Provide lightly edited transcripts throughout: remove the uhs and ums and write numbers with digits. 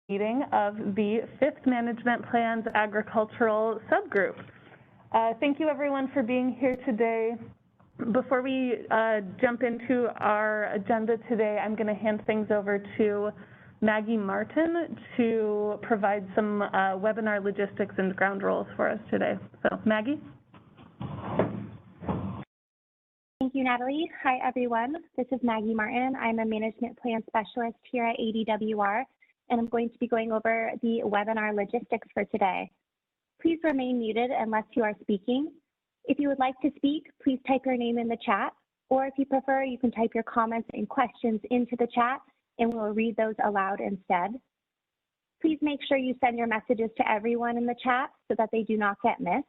meeting of the 5th Management Plan's Agricultural Subgroup. Thank you everyone for being here today. Before we jump into our agenda today, I'm going to hand things over to Maggie Martin to provide some webinar logistics and ground rules for us today. So Maggie. Thank you, Natalie. Hi, everyone. This is Maggie Martin. I'm a management plan specialist here at ADWR, and I'm going to be going over the webinar logistics for today. Please remain muted unless you are speaking. If you would like to speak, please type your name in the chat, or if you prefer, you can type your comments and questions into the chat, and we'll read those aloud instead. Please make sure you send your messages to everyone in the chat so that they do not get missed.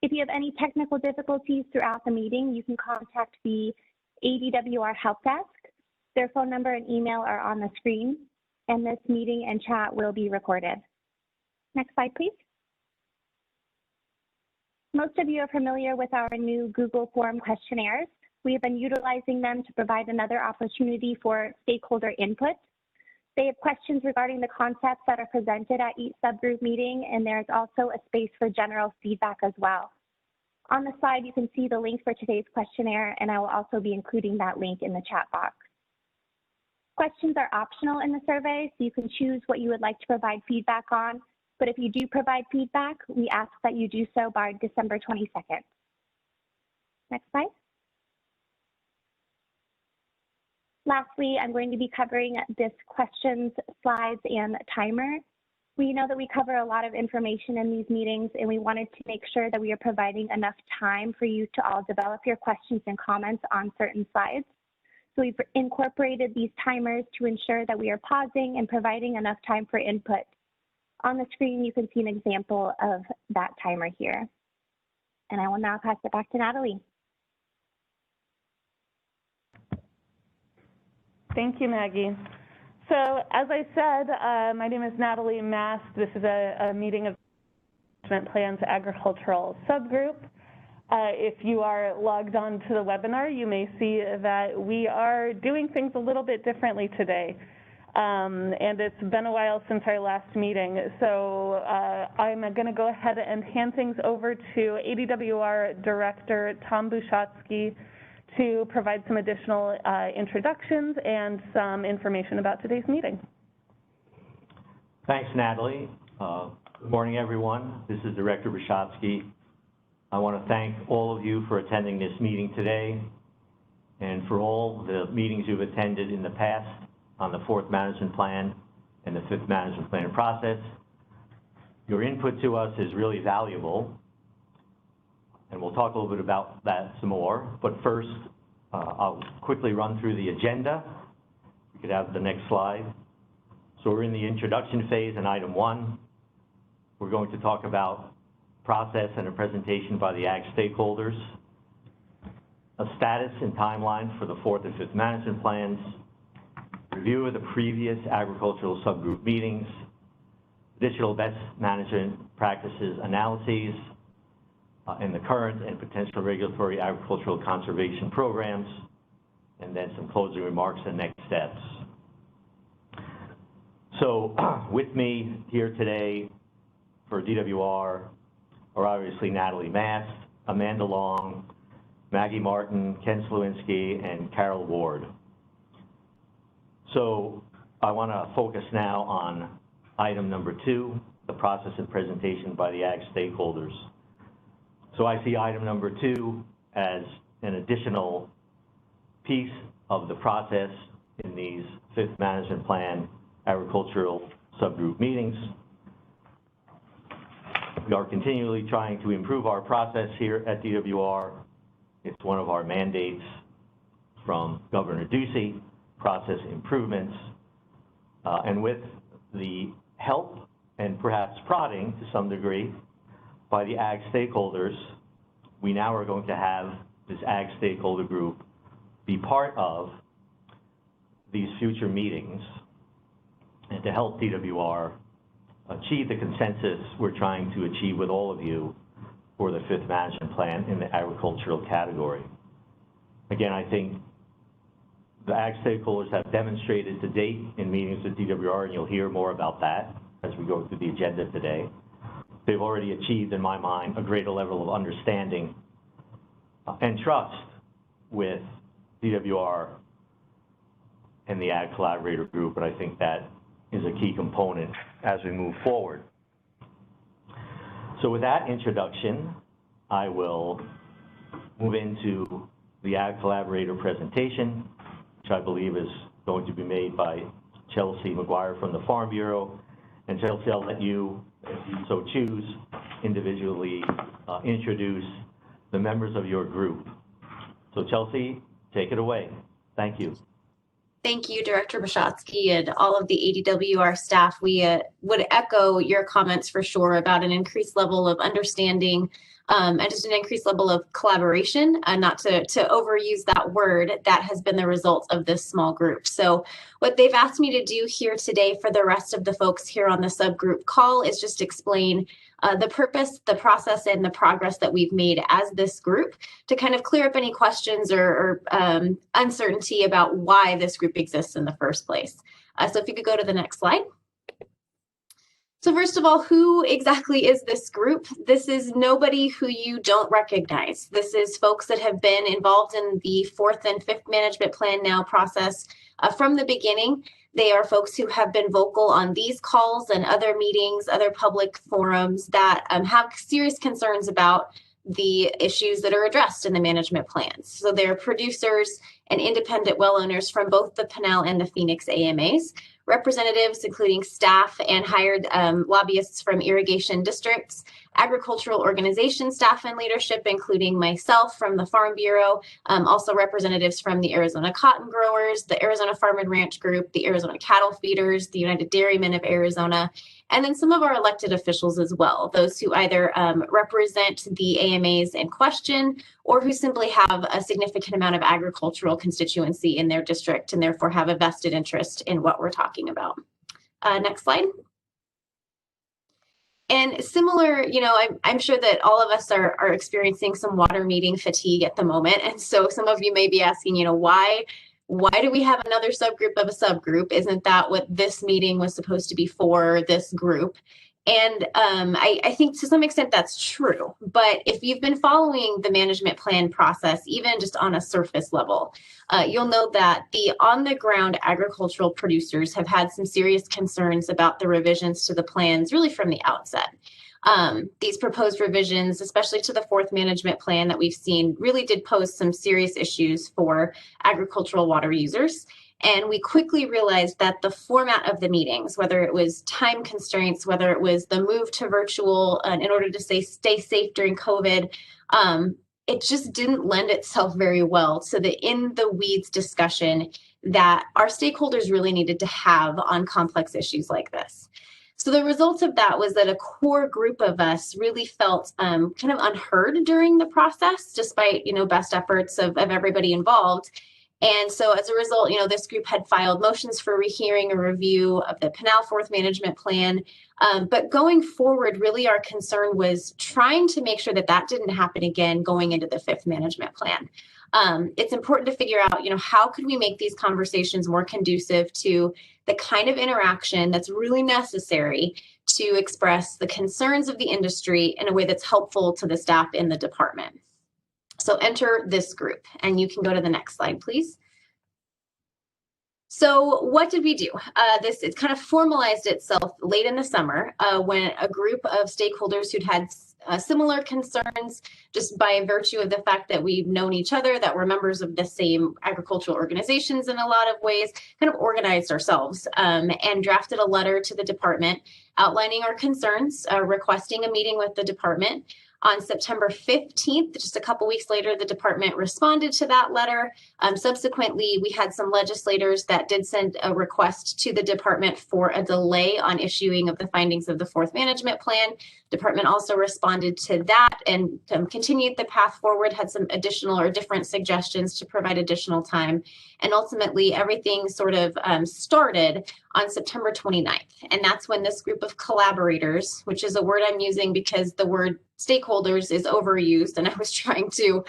If you have any technical difficulties throughout the meeting, you can contact the ADWR Help Desk. Their phone number and email are on the screen, and this meeting and chat will be recorded. Next slide, please. Most of you are familiar with our new Google Form questionnaires. We have been utilizing them to provide another opportunity for stakeholder input. They have questions regarding the concepts that are presented at each subgroup meeting, and there's also a space for general feedback as well. On the slide, you can see the link for today's questionnaire, and I will also be including that link in the chat box. Questions are optional in the survey, so you can choose what you would like to provide feedback on, but if you do provide feedback, we ask that you do so by December 22nd. Next slide. Lastly, I'm going to be covering this questions, slides, and timer. We know that we cover a lot of information in these meetings, and we wanted to make sure that we are providing enough time for you to all develop your questions and comments on certain slides. So we've incorporated these timers to ensure that we are pausing and providing enough time for input. On the screen, you can see an example of that timer here. And I will now pass it back to Natalie. Thank you, Maggie. So as I said, my name is Natalie Mast. This is a meeting of Management Plan's Agricultural Subgroup. If you are logged on to the webinar, you may see that we are doing things a little bit differently today. And it's been a while since our last meeting. So I'm going to go ahead and hand things over to ADWR Director Tom Bushatsky to provide some additional introductions and some information about today's meeting. Thanks, Natalie. Good morning, everyone. This is Director Bushatsky. I want to thank all of you for attending this meeting today and for all the meetings you've attended in the past on the 4th Management Plan and the 5th Management Plan process. Your input to us is really valuable, and we'll talk a little bit about that some more. But first, I'll quickly run through the agenda. We could have the next slide. So we're in the introduction phase in item 1. We're going to talk about process and a presentation by the ag stakeholders, a status and timeline for the 4th and 5th Management Plans, review of the previous agricultural subgroup meetings, additional best management practices analyses, and the current and potential regulatory agricultural conservation programs, and then some closing remarks and next steps. So with me here today for DWR are obviously Natalie Mast, Amanda Long, Maggie Martin, Ken Slewinski, and Carol Ward. So I want to focus now on item number 2, the process and presentation by the ag stakeholders. So I see item number 2 as an additional piece of the process in these 5th Management Plan agricultural subgroup meetings. We are continually trying to improve our process here at DWR. It's one of our mandates from Governor Ducey, process improvements. And with the help and perhaps prodding to some degree by the ag stakeholders, we now are going to have this ag stakeholder group be part of these future meetings and to help DWR achieve the consensus we're trying to achieve with all of you for the 5th Management Plan in the agricultural category. Again, I think the ag stakeholders have demonstrated to date in meetings with DWR, and you'll hear more about that as we go through the agenda today. They've already achieved, in my mind, a greater level of understanding and trust with DWR and the Ag Collaborator Group, and I think that is a key component as we move forward. So with that introduction, I will move into the Ag Collaborator presentation, which I believe is going to be made by Chelsea McGuire from the Farm Bureau. And Chelsea, I'll let you, if you so choose, individually introduce the members of your group. So Chelsea, take it away. Thank you. Thank you, Director Bishotsky, and all of the ADWR staff. We would echo your comments for sure about an increased level of understanding and just an increased level of collaboration, and not to overuse that word, that has been the result of this small group. So what they've asked me to do here today for the rest of the folks here on the subgroup call is just explain the purpose, the process, and the progress that we've made as this group to kind of clear up any questions or uncertainty about why this group exists in the first place. So if you could go to the next slide. So first of all, who exactly is this group? This is nobody who you don't recognize. This is folks that have been involved in the 4th and 5th management plan now process from the beginning. They are folks who have been vocal on these calls and other meetings, other public forums that have serious concerns about the issues that are addressed in the management plans. So they're producers and independent well owners from both the Pinal and the Phoenix AMAs, representatives including staff and hired lobbyists from irrigation districts, agricultural organization staff and leadership, including myself from the Farm Bureau, also representatives from the Arizona Cotton Growers, the Arizona Farm and Ranch Group, the Arizona Cattle Feeders, the United Dairymen of Arizona, and then some of our elected officials as well, those who either represent the AMAs in question or who simply have a significant amount of agricultural constituency in their district and therefore have a vested interest in what we're talking about. Next slide. And similar, you know, I'm sure that all of us are experiencing some water meeting fatigue at the moment. And so some of you may be asking, you know, why do we have another subgroup of a subgroup? Isn't that what this meeting was supposed to be for, this group? And I think to some extent that's true. But if you've been following the management plan process, even just on a surface level, you'll know that the on-the-ground agricultural producers have had some serious concerns about the revisions to the plans really from the outset. These proposed revisions, especially to the 4th management plan that we've seen, really did pose some serious issues for agricultural water users. And we quickly realized that the format of the meetings, whether it was time constraints, whether it was the move to virtual in order to stay safe during COVID, it just didn't lend itself very well to the in-the-weeds discussion that our stakeholders really needed to have on complex issues like this. So the result of that was that a core group of us really felt kind of unheard during the process, despite, you know, best efforts of everybody involved. And so as a result, you know, this group had filed motions for rehearing a review of the Pinal 4th management plan. But going forward, really our concern was trying to make sure that that didn't happen again going into the 5th management plan. It's important to figure out, you know, how could we make these conversations more conducive to the kind of interaction that's really necessary to express the concerns of the industry in a way that's helpful to the staff in the department. So enter this group, and you can go to the next slide, please. So what did we do? It kind of formalized itself late in the summer when a group of stakeholders who'd had similar concerns, just by virtue of the fact that we've known each other, that we're members of the same agricultural organizations in a lot of ways, kind of organized ourselves and drafted a letter to the department outlining our concerns, requesting a meeting with the department. On September 15th, just a couple weeks later, the department responded to that letter. Subsequently, we had some legislators that did send a request to the department for a delay on issuing of the findings of the 4th management plan, Department also responded to that and continued the path forward, had some additional or different suggestions to provide additional time. And ultimately, everything sort of started on September 29th. And that's when this group of collaborators, which is a word I'm using because the word stakeholders is overused, and I was trying to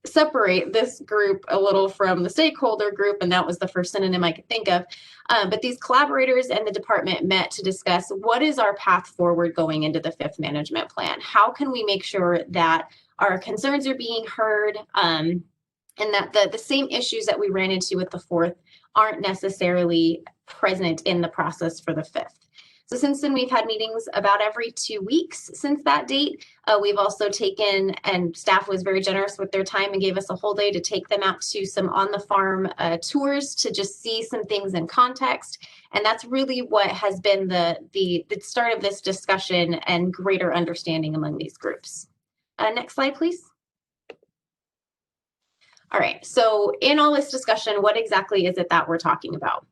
separate this group a little from the stakeholder group, and that was the first synonym I could think of. But these collaborators and the department met to discuss what is our path forward going into the 5th management plan. How can we make sure that our concerns are being heard, and that the same issues that we ran into with the 4th aren't necessarily present in the process for the 5th. So since then, we've had meetings about every 2 weeks since that date. We've also taken, and staff was very generous with their time and gave us a whole day to take them out to some on-the-farm tours to just see some things in context. And that's really what has been the start of this discussion and greater understanding among these groups. Next slide, please. All right, so in all this discussion, what exactly is it that we're talking about?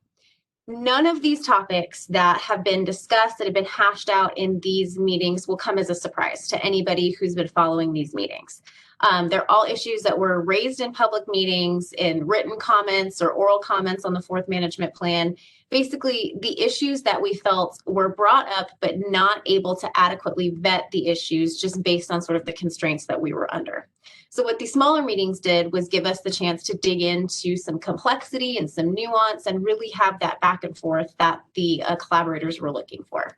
None of these topics that have been discussed, that have been hashed out in these meetings will come as a surprise to anybody who's been following these meetings. They're all issues that were raised in public meetings, in written comments or oral comments on the 4th management plan. Basically, the issues that we felt were brought up but not able to adequately vet the issues just based on sort of the constraints that we were under. So what these smaller meetings did was give us the chance to dig into some complexity and some nuance and really have that back and forth that the collaborators were looking for.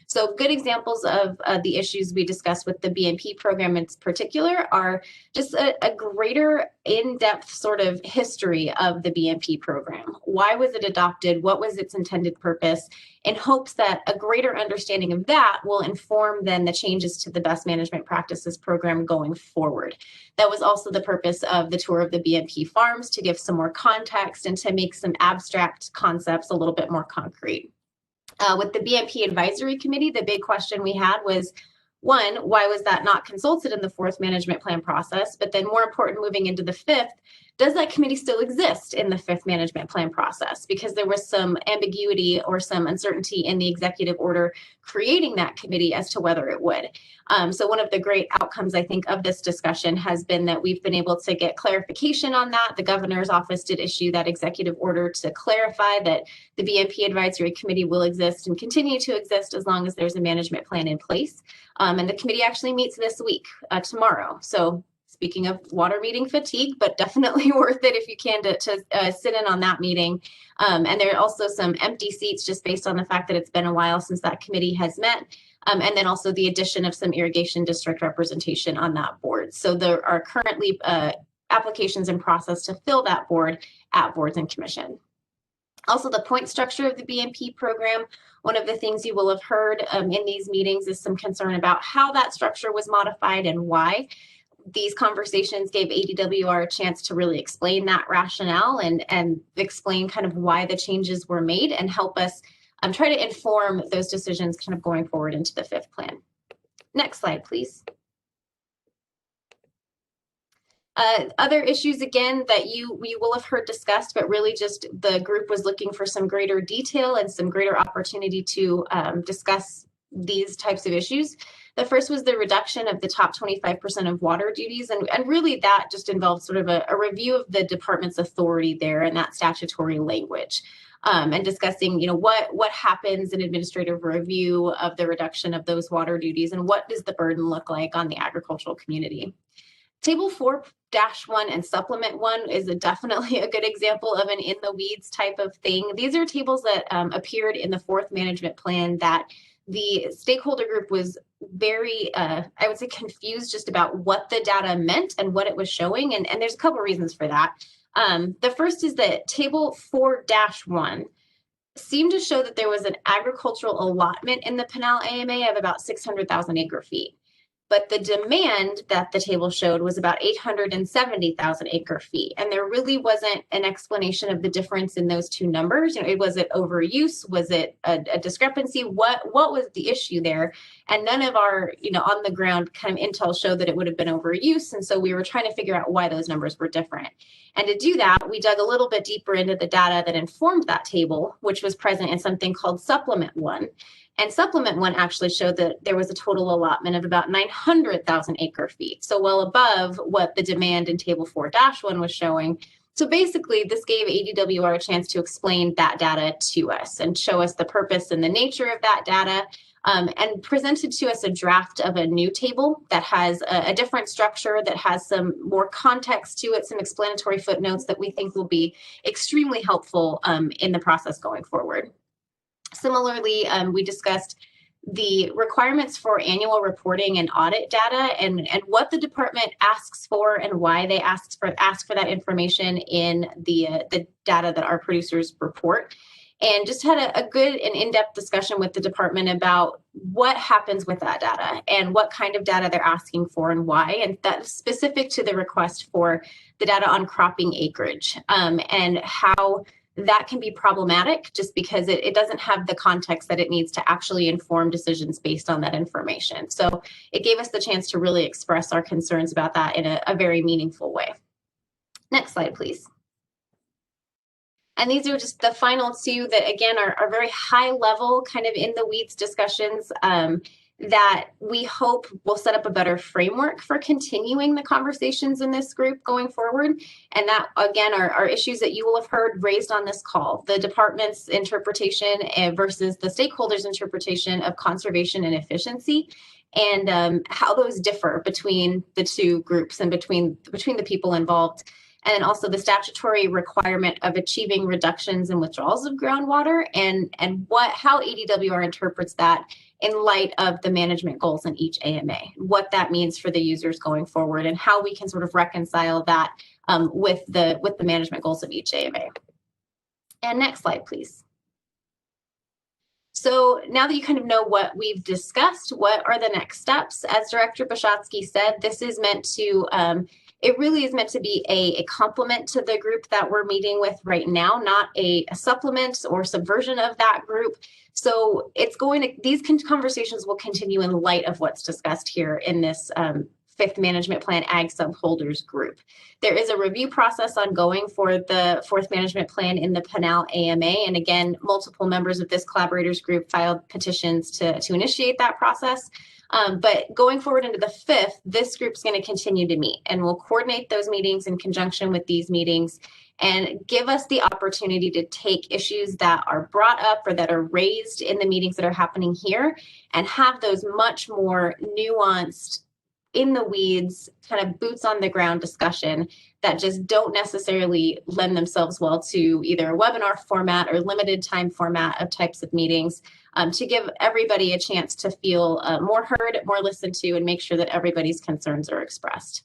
So good examples of the issues we discussed with the BMP program in particular are just a greater in-depth sort of history of the BMP program. Why was it adopted? What was its intended purpose? In hopes that a greater understanding of that will inform then the changes to the best management practices program going forward. That was also the purpose of the tour of the BMP farms, to give some more context and to make some abstract concepts a little bit more concrete. With the BMP Advisory Committee, the big question we had was, one, why was that not consulted in the 4th management plan process? But then more important, moving into the 5th, does that committee still exist in the 5th management plan process? Because there was some ambiguity or some uncertainty in the executive order creating that committee as to whether it would. So one of the great outcomes, I think, of this discussion has been that we've been able to get clarification on that. The governor's office did issue that executive order to clarify that the BMP Advisory Committee will exist and continue to exist as long as there's a management plan in place. And the committee actually meets this week, tomorrow. So speaking of water meeting fatigue, but definitely worth it if you can to sit in on that meeting. And there are also some empty seats just based on the fact that it's been a while since that committee has met. And then also the addition of some irrigation district representation on that board. So there are currently applications in process to fill that board at boards and commission. Also, the point structure of the BMP program, one of the things you will have heard in these meetings is some concern about how that structure was modified and why. These conversations gave ADWR a chance to really explain that rationale and explain kind of why the changes were made and help us try to inform those decisions kind of going forward into the 5th plan. Next slide, please. Other issues, again, that you will have heard discussed, but really just the group was looking for some greater detail and some greater opportunity to discuss these types of issues. The first was the reduction of the top 25% of water duties. And really that just involved sort of a review of the department's authority there and that statutory language. And discussing, what happens in administrative review of the reduction of those water duties and what does the burden look like on the agricultural community. Table 4-1 and Supplement 1 is definitely a good example of an in the weeds type of thing. These are tables that appeared in the 4th management plan that the stakeholder group was very, I would say, confused just about what the data meant and what it was showing. And there's a couple of reasons for that. The first is that table 4-1 seemed to show that there was an agricultural allotment in the Pinal AMA of about 600,000 acre feet. But the demand that the table showed was about 870,000 acre feet. And there really wasn't an explanation of the difference in those two numbers. Was it overuse? Was it a discrepancy? What was the issue there? And none of our, on the ground kind of intel showed that it would have been overuse. And so we were trying to figure out why those numbers were different. And to do that, we dug a little bit deeper into the data that informed that table, which was present in something called Supplement 1. And supplement one actually showed that there was a total allotment of about 900,000 acre feet, so well above what the demand in Table 4-1 was showing. So basically, this gave ADWR a chance to explain that data to us and show us the purpose and the nature of that data, and presented to us a draft of a new table that has a different structure, that has some more context to it, some explanatory footnotes that we think will be extremely helpful in the process going forward. Similarly, we discussed the requirements for annual reporting and audit data, and what the department asks for and why they ask for that information in the data that our producers report. And just had a good and in-depth discussion with the department about what happens with that data and what kind of data they're asking for and why. And that's specific to the request for the data on cropping acreage, and how that can be problematic just because it doesn't have the context that it needs to actually inform decisions based on that information. So it gave us the chance to really express our concerns about that in a very meaningful way. Next slide, please. And these are just the final two that, again, are very high level, kind of in the weeds discussions that we hope will set up a better framework for continuing the conversations in this group going forward. And that, again, are issues that you will have heard raised on this call: the department's interpretation versus the stakeholders' interpretation of conservation and efficiency, and how those differ between the two groups and between the people involved. And also the statutory requirement of achieving reductions in withdrawals of groundwater, and how ADWR interprets that in light of the management goals in each AMA, what that means for the users going forward, and how we can sort of reconcile that with the management goals of each AMA. And next slide, please. So now that you kind of know what we've discussed, what are the next steps? As Director Bishotsky said, this is meant to it really is meant to be a complement to the group that we're meeting with right now, not a supplement or subversion of that group. So these conversations will continue in light of what's discussed here in this 5th Management Plan Ag Subholders group. There is a review process ongoing for the 4th Management Plan in the Pinal AMA. And again, multiple members of this collaborators group filed petitions to initiate that process. But going forward into the 5th, this group's going to continue to meet, and we'll coordinate those meetings in conjunction with these meetings and give us the opportunity to take issues that are brought up or that are raised in the meetings that are happening here and have those much more nuanced, in the weeds, kind of boots on the ground discussion that just don't necessarily lend themselves well to either a webinar format or limited time format of types of meetings, to give everybody a chance to feel more heard, more listened to, and make sure that everybody's concerns are expressed.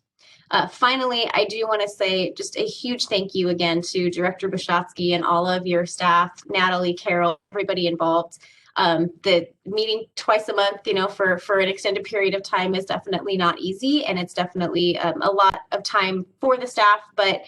Finally, I do want to say just a huge thank you again to Director Bishotsky and all of your staff, Natalie, Carol, everybody involved. The meeting twice a month, for an extended period of time is definitely not easy, and it's definitely a lot of time for the staff. But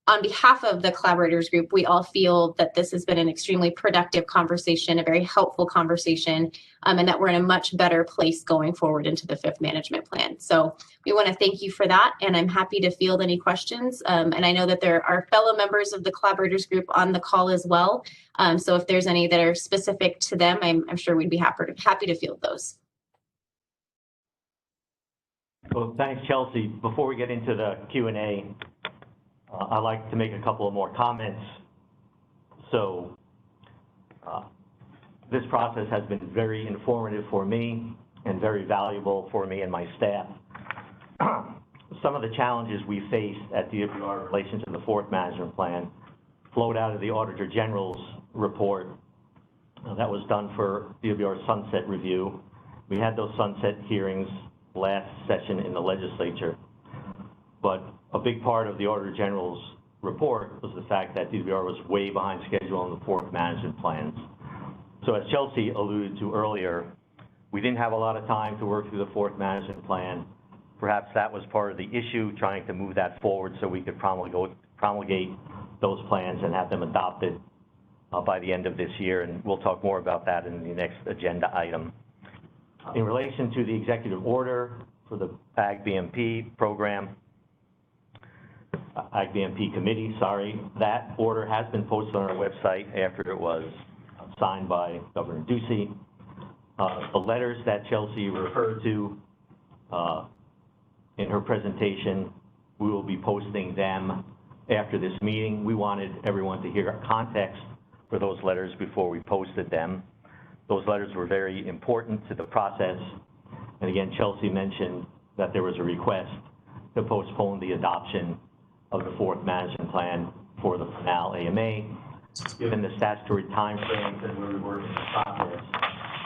on behalf of the collaborators group, we all feel that this has been an extremely productive conversation, a very helpful conversation, and that we're in a much better place going forward into the 5th Management Plan. So we want to thank you for that, and I'm happy to field any questions. And I know that there are fellow members of the collaborators group on the call as well. So if there's any that are specific to them, I'm sure we'd be happy to field those. Well, thanks, Chelsea. Before we get into the Q&A, I'd like to make a couple of more comments. So this process has been very informative for me and very valuable for me and my staff. Some of the challenges we faced at DWR in relation to the 4th Management Plan flowed out of the Auditor General's report that was done for DWR's sunset review. We had those sunset hearings last session in the legislature, but a big part of the Auditor General's report was the fact that DWR was way behind schedule on the 4th Management Plans. So as Chelsea alluded to earlier, we didn't have a lot of time to work through the 4th Management Plan. Perhaps that was part of the issue, trying to move that forward so we could promulgate those plans and have them adopted by the end of this year, and we'll talk more about that in the next agenda item. In relation to the executive order for the Ag BMP program, Ag BMP committee, that order has been posted on our website after it was signed by Governor Ducey. The letters that Chelsea referred to in her presentation, we will be posting them after this meeting. We wanted everyone to hear context for those letters before we posted them. Those letters were very important to the process. And again, Chelsea mentioned that there was a request to postpone the adoption of the fourth management plan for the Pinal AMA. Given the statutory timeframes and where we were in the process,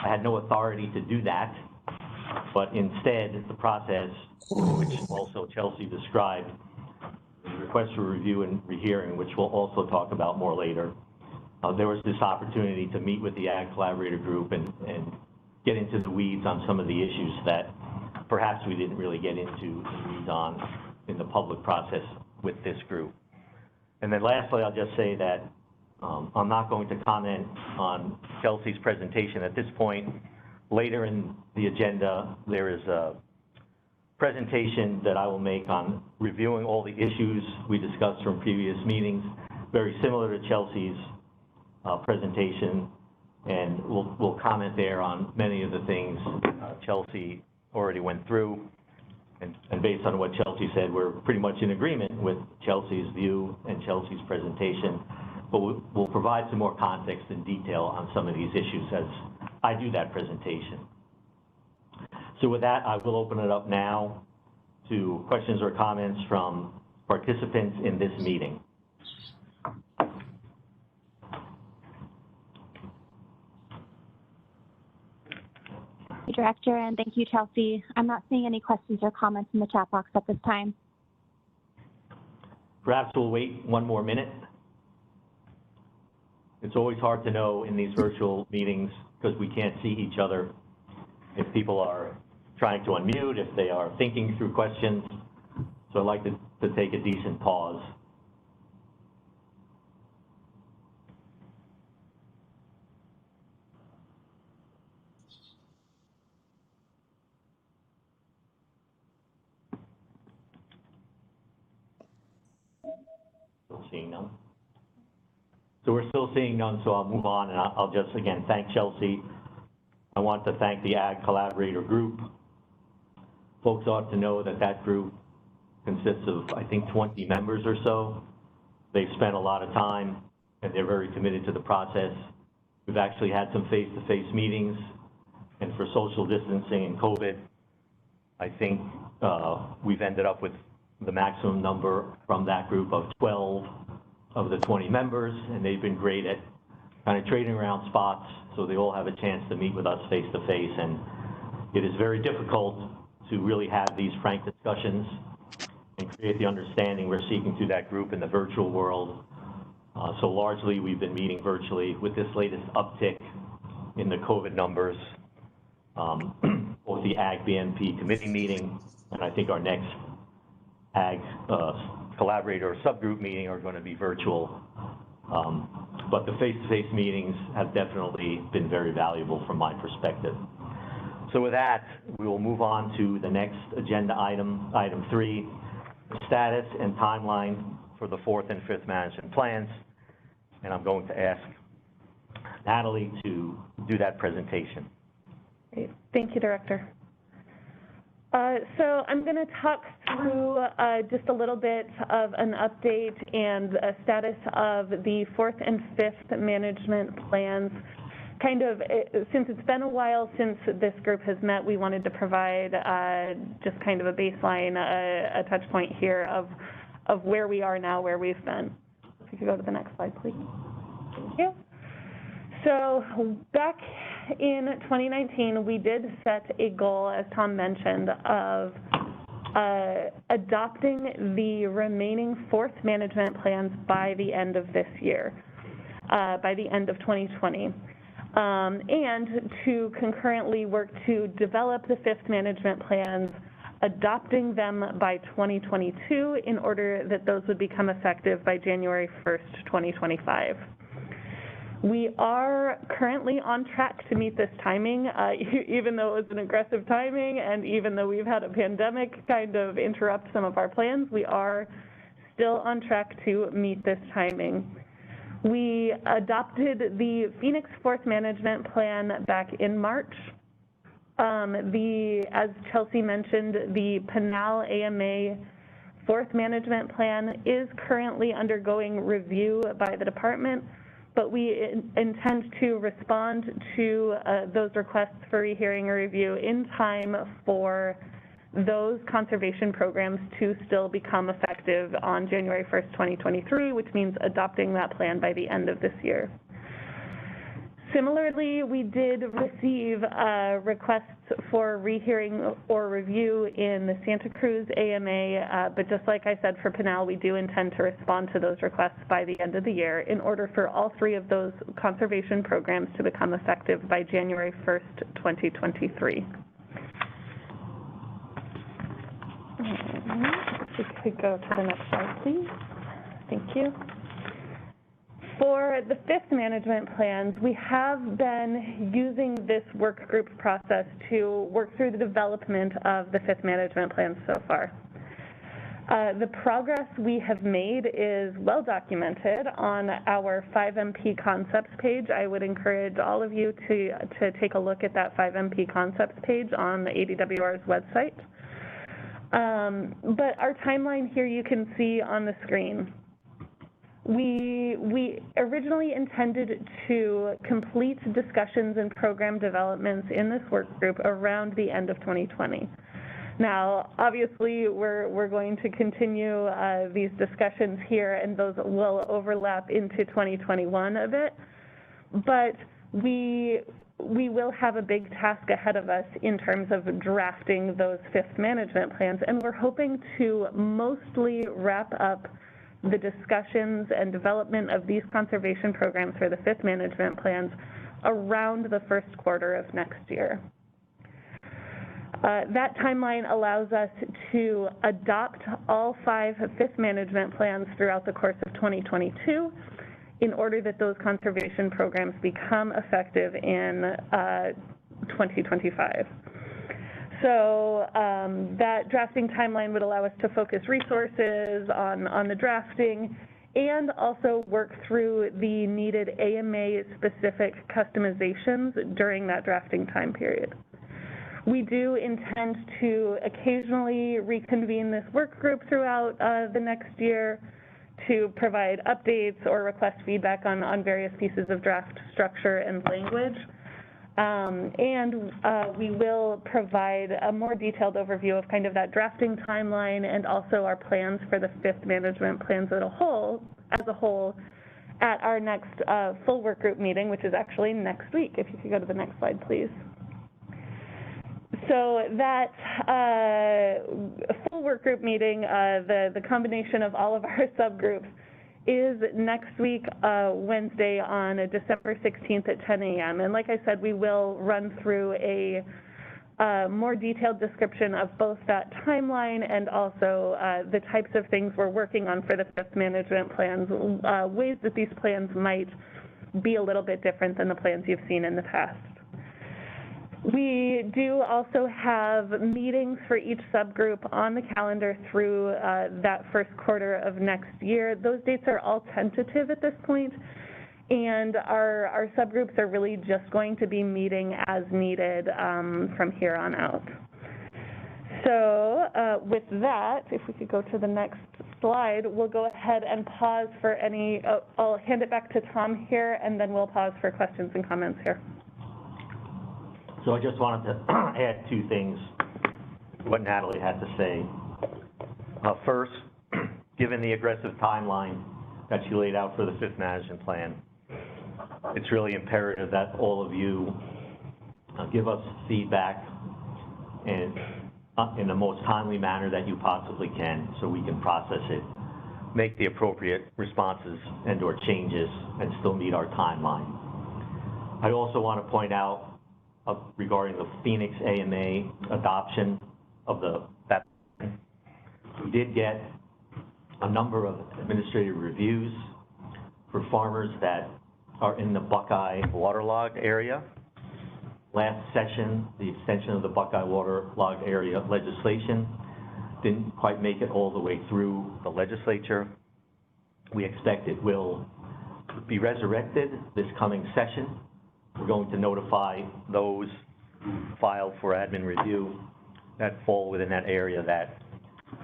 I had no authority to do that, but instead the process, which also Chelsea described, the request for review and rehearing, which we'll also talk about more later, there was this opportunity to meet with the Ag Collaborator Group and get into the weeds on some of the issues that perhaps we didn't really get into the weeds on in the public process with this group. And then lastly, I'll just say that I'm not going to comment on Chelsea's presentation at this point. Later in the agenda, there is a presentation that I will make on reviewing all the issues we discussed from previous meetings, very similar to Chelsea's presentation, and we'll comment there on many of the things Chelsea already went through. And based on what Chelsea said, we're pretty much in agreement with Chelsea's view and Chelsea's presentation, but we'll provide some more context and detail on some of these issues as I do that presentation. So with that, I will open it up now to questions or comments from participants in this meeting. Director, and thank you, Chelsea. I'm not seeing any questions or comments in the chat box at this time. Perhaps we'll wait one more minute. It's always hard to know in these virtual meetings because we can't see each other if people are trying to unmute, if they are thinking through questions. So I'd like to take a decent pause. Still seeing none. So we're still seeing none, so I'll move on, and I'll just, again, thank Chelsea. I want to thank the Ag Collaborator Group. Folks ought to know that that group consists of, I think, 20 members or so. They've spent a lot of time, and they're very committed to the process. We've actually had some face-to-face meetings, and for social distancing and COVID, I think we've ended up with the maximum number from that group of 12 of the 20 members, and they've been great at kind of trading around spots so they all have a chance to meet with us face to face. And it is very difficult to really have these frank discussions and create the understanding we're seeking through that group in the virtual world. So largely we've been meeting virtually. With this latest uptick in the COVID numbers, both the Ag BNP committee meeting and I think our next Ag Collaborator or subgroup meeting are going to be virtual. But the face-to-face meetings have definitely been very valuable from my perspective. So with that, we will move on to the next agenda item, item 3, the status and timeline for the fourth and fifth management plans. And I'm going to ask Natalie to do that presentation. Great. Thank you, Director. So I'm going to talk through just a little bit of an update and a status of the fourth and fifth management plans. Kind of, since it's been a while since this group has met, we wanted to provide just kind of a baseline, a touch point here of where we are now, where we've been. If you could go to the next slide, please. Thank you. So back in 2019, we did set a goal, as Tom mentioned, of adopting the remaining fourth management plans by the end of this year, by the end of 2020. And to concurrently work to develop the fifth management plans, adopting them by 2022 in order that those would become effective by January 1st, 2025. We are currently on track to meet this timing, even though it was an aggressive timing and even though we've had a pandemic kind of interrupt some of our plans, we are still on track to meet this timing. We adopted the Phoenix Fourth Management Plan back in March As Chelsea mentioned, the Pinal AMA fourth management plan is currently undergoing review by the department, but we intend to respond to those requests for rehearing or review in time for those conservation programs to still become effective on January 1st, 2023, which means adopting that plan by the end of this year. Similarly, we did receive requests for rehearing or review in the Santa Cruz AMA, but just like I said for Pinal, we do intend to respond to those requests by the end of the year in order for all three of those conservation programs to become effective by January 1st, 2023. If we could go to the next slide, please. Thank you. For the fifth management plans, we have been using this work group process to work through the development of the fifth management plans so far. The progress we have made is well documented on our 5MP concepts page. I would encourage all of you to take a look at that 5MP concepts page on the ADWR's website. But our timeline here you can see on the screen. We originally intended to complete discussions and program developments in this work group around the end of 2020. Now, obviously, we're going to continue these discussions here, and those will overlap into 2021 a bit, but we will have a big task ahead of us in terms of drafting those fifth management plans, and we're hoping to mostly wrap up the discussions and development of these conservation programs for the fifth management plans around the first quarter of next year. That timeline allows us to adopt all 5 fifth management plans throughout the course of 2022 in order that those conservation programs become effective in 2025. So that drafting timeline would allow us to focus resources on the drafting and also work through the needed AMA-specific customizations during that drafting time period. We do intend to occasionally reconvene this work group throughout the next year to provide updates or request feedback on various pieces of draft structure and language. We will provide a more detailed overview of kind of that drafting timeline and also our plans for the fifth management plans as a whole at our next full work group meeting, which is actually next week. If you could go to the next slide, please. So that full work group meeting, the combination of all of our subgroups, is next week, Wednesday on December 16th at 10 a.m. And like I said, we will run through a more detailed description of both that timeline and also the types of things we're working on for the fifth management plans, ways that these plans might be a little bit different than the plans you've seen in the past. We do also have meetings for each subgroup on the calendar through that first quarter of next year. Those dates are all tentative at this point, and our subgroups are really just going to be meeting as needed from here on out. So with that, if we could go to the next slide, we'll go ahead and pause for any, I'll hand it back to Tom here, and then we'll pause for questions and comments here. So I just wanted to add 2 things to what Natalie had to say. First, given the aggressive timeline that she laid out for the fifth management plan, it's really imperative that all of you give us feedback in the most timely manner that you possibly can so we can process it, make the appropriate responses and or changes, and still meet our timeline. I also want to point out regarding the Phoenix AMA adoption of that, we did get a number of administrative reviews for farmers that are in the Buckeye waterlogged area. Last session, the extension of the Buckeye waterlogged area legislation didn't quite make it all the way through the legislature. We expect it will be resurrected this coming session. We're going to notify those filed for admin review that fall within that area that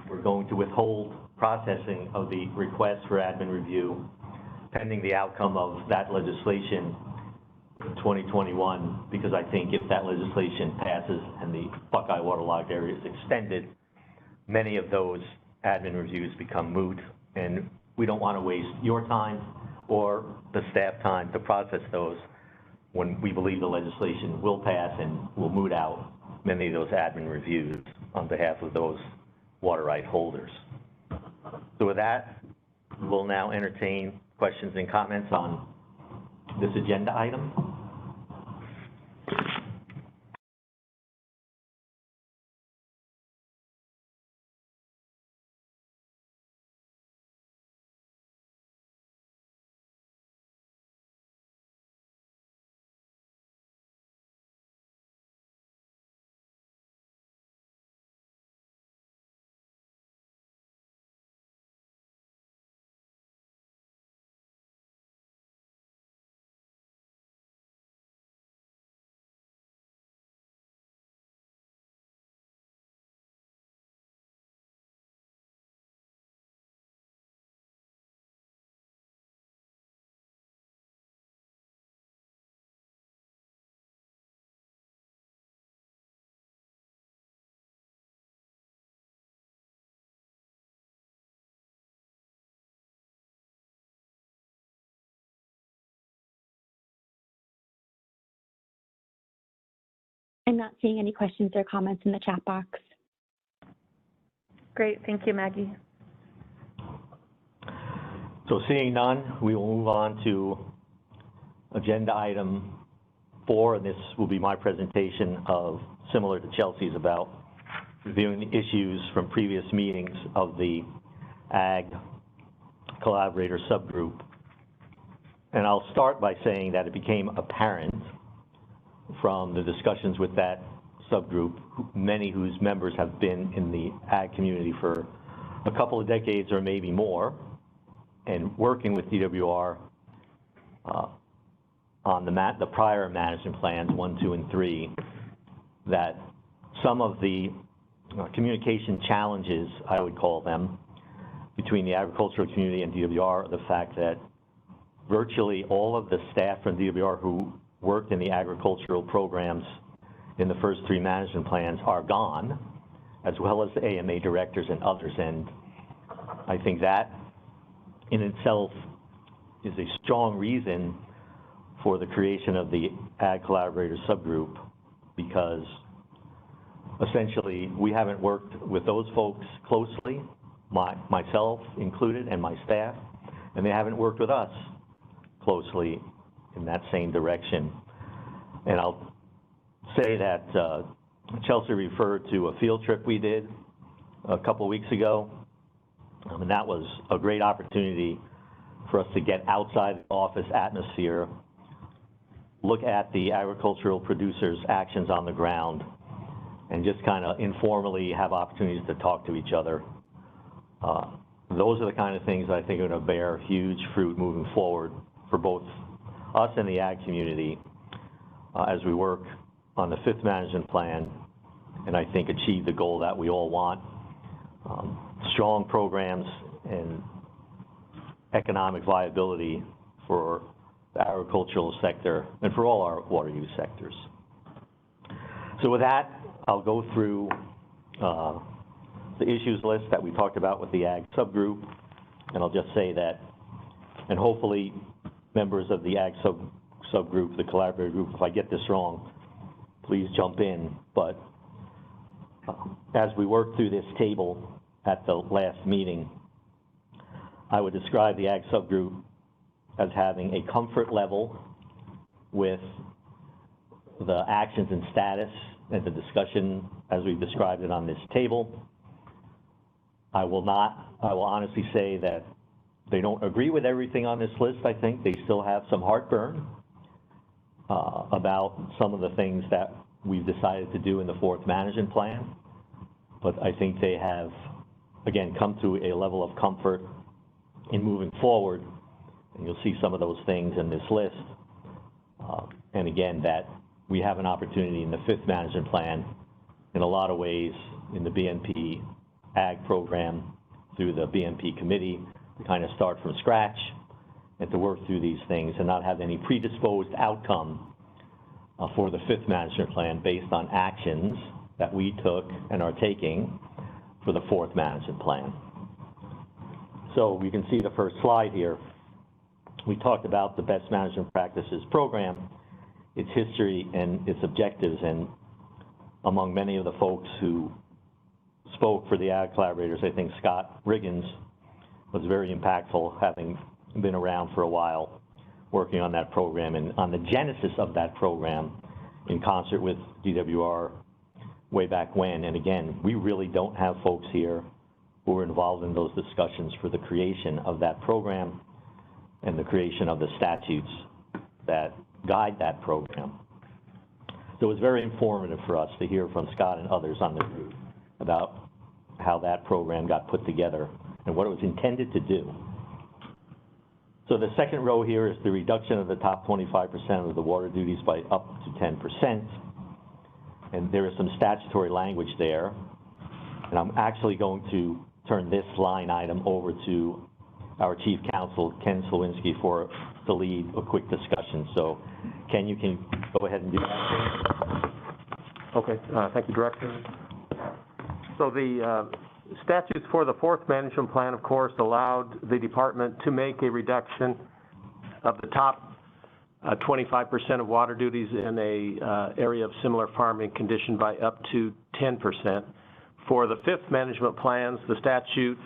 we're going to withhold processing of the request for admin review pending the outcome of that legislation in 2021, because I think if that legislation passes and the Buckeye waterlogged area is extended, many of those admin reviews become moot, and we don't want to waste your time or the staff time to process those when we believe the legislation will pass and will moot out many of those admin reviews on behalf of those water right holders. So with that, we'll now entertain questions and comments on this agenda item. I'm not seeing any questions or comments in the chat box. Great, thank you, Maggie. So seeing none, we will move on to agenda item 4, and this will be my presentation of, similar to Chelsea's, about reviewing the issues from previous meetings of the Ag Collaborator Subgroup. And I'll start by saying that it became apparent from the discussions with that subgroup, many whose members have been in the ag community for a couple of decades or maybe more, and working with DWR on the prior management plans 1, 2, and 3, that some of the communication challenges, I would call them, between the agricultural community and DWR are the fact that virtually all of the staff from DWR who worked in the agricultural programs in the first 3 management plans are gone, as well as the AMA directors and others. And I think that in itself is a strong reason for the creation of the Ag Collaborator Subgroup, because essentially we haven't worked with those folks closely, myself included and my staff, and they haven't worked with us closely in that same direction. And I'll say that Chelsea referred to a field trip we did a couple weeks ago, and that was a great opportunity for us to get outside the office atmosphere, look at the agricultural producers' actions on the ground, and just kind of informally have opportunities to talk to each other. Those are the kind of things that I think are going to bear huge fruit moving forward for both us and the ag community as we work on the 5th management plan, and I think achieve the goal that we all want, strong programs and economic viability for the agricultural sector and for all our water use sectors. So with that, I'll go through the issues list that we talked about with the ag subgroup, and I'll just say that, and hopefully members of the ag subgroup, the collaborative group, if I get this wrong, please jump in. But as we work through this table at the last meeting, I would describe the ag subgroup as having a comfort level with the actions and status and the discussion as we've described it on this table. I will honestly say that they don't agree with everything on this list. I think they still have some heartburn about some of the things that we've decided to do in the 4th management plan. But I think they have, again, come to a level of comfort in moving forward. And you'll see some of those things in this list. And again, that we have an opportunity in the 5th management plan, in a lot of ways, in the BNP Ag program, through the BNP committee, to kind of start from scratch and to work through these things and not have any predisposed outcome for the 5th management plan based on actions that we took and are taking for the 4th management plan. So we can see the first slide here. We talked about the best management practices program, its history and its objectives, and among many of the folks who spoke for the Ag collaborators, I think Scott Riggins was very impactful, having been around for a while, working on that program and on the genesis of that program in concert with DWR way back when. And again, we really don't have folks here who were involved in those discussions for the creation of that program and the creation of the statutes that guide that program. So it was very informative for us to hear from Scott and others on the group about how that program got put together and what it was intended to do. So the second row here is the reduction of the top 25% of the water duties by up to 10%. And there is some statutory language there. And I'm actually going to turn this line item over to our Chief Counsel, Ken Slowinski, to lead a quick discussion. So, Ken, you can go ahead and do that. Okay, thank you, Director. So the statutes for the 4th management plan, of course, allowed the department to make a reduction of the top 25% of water duties in a area of similar farming condition by up to 10%. For the 5th management plans, the statute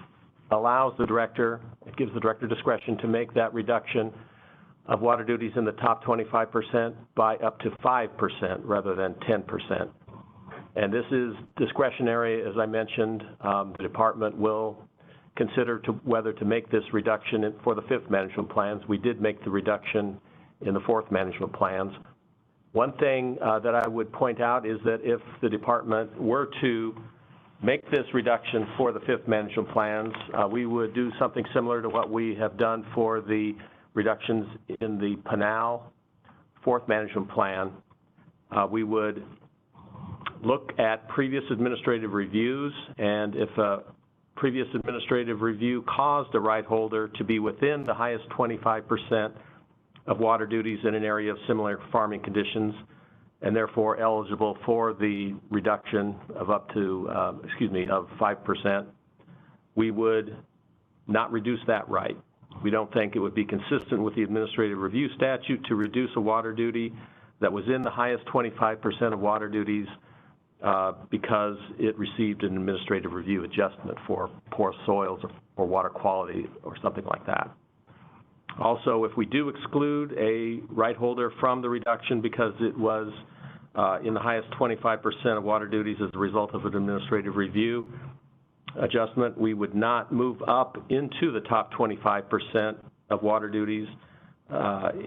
allows the director, it gives the director discretion to make that reduction of water duties in the top 25% by up to 5% rather than 10%. And this is discretionary, as I mentioned. The department will consider whether to make this reduction for the 5th management plans. We did make the reduction in the 4th management plans. One thing that I would point out is that if the department were to make this reduction for the 5th management plans, we would do something similar to what we have done for the reductions in the PNAL 4th management plan. We would look at previous administrative reviews, and if a previous administrative review caused a right holder to be within the highest 25% of water duties in an area of similar farming conditions, and therefore eligible for the reduction of up to, of 5%, we would not reduce that right. We don't think it would be consistent with the administrative review statute to reduce a water duty that was in the highest 25% of water duties because it received an administrative review adjustment for poor soils or water quality or something like that. Also, if we do exclude a right holder from the reduction because it was in the highest 25% of water duties as a result of an administrative review adjustment, we would not move up into the top 25% of water duties.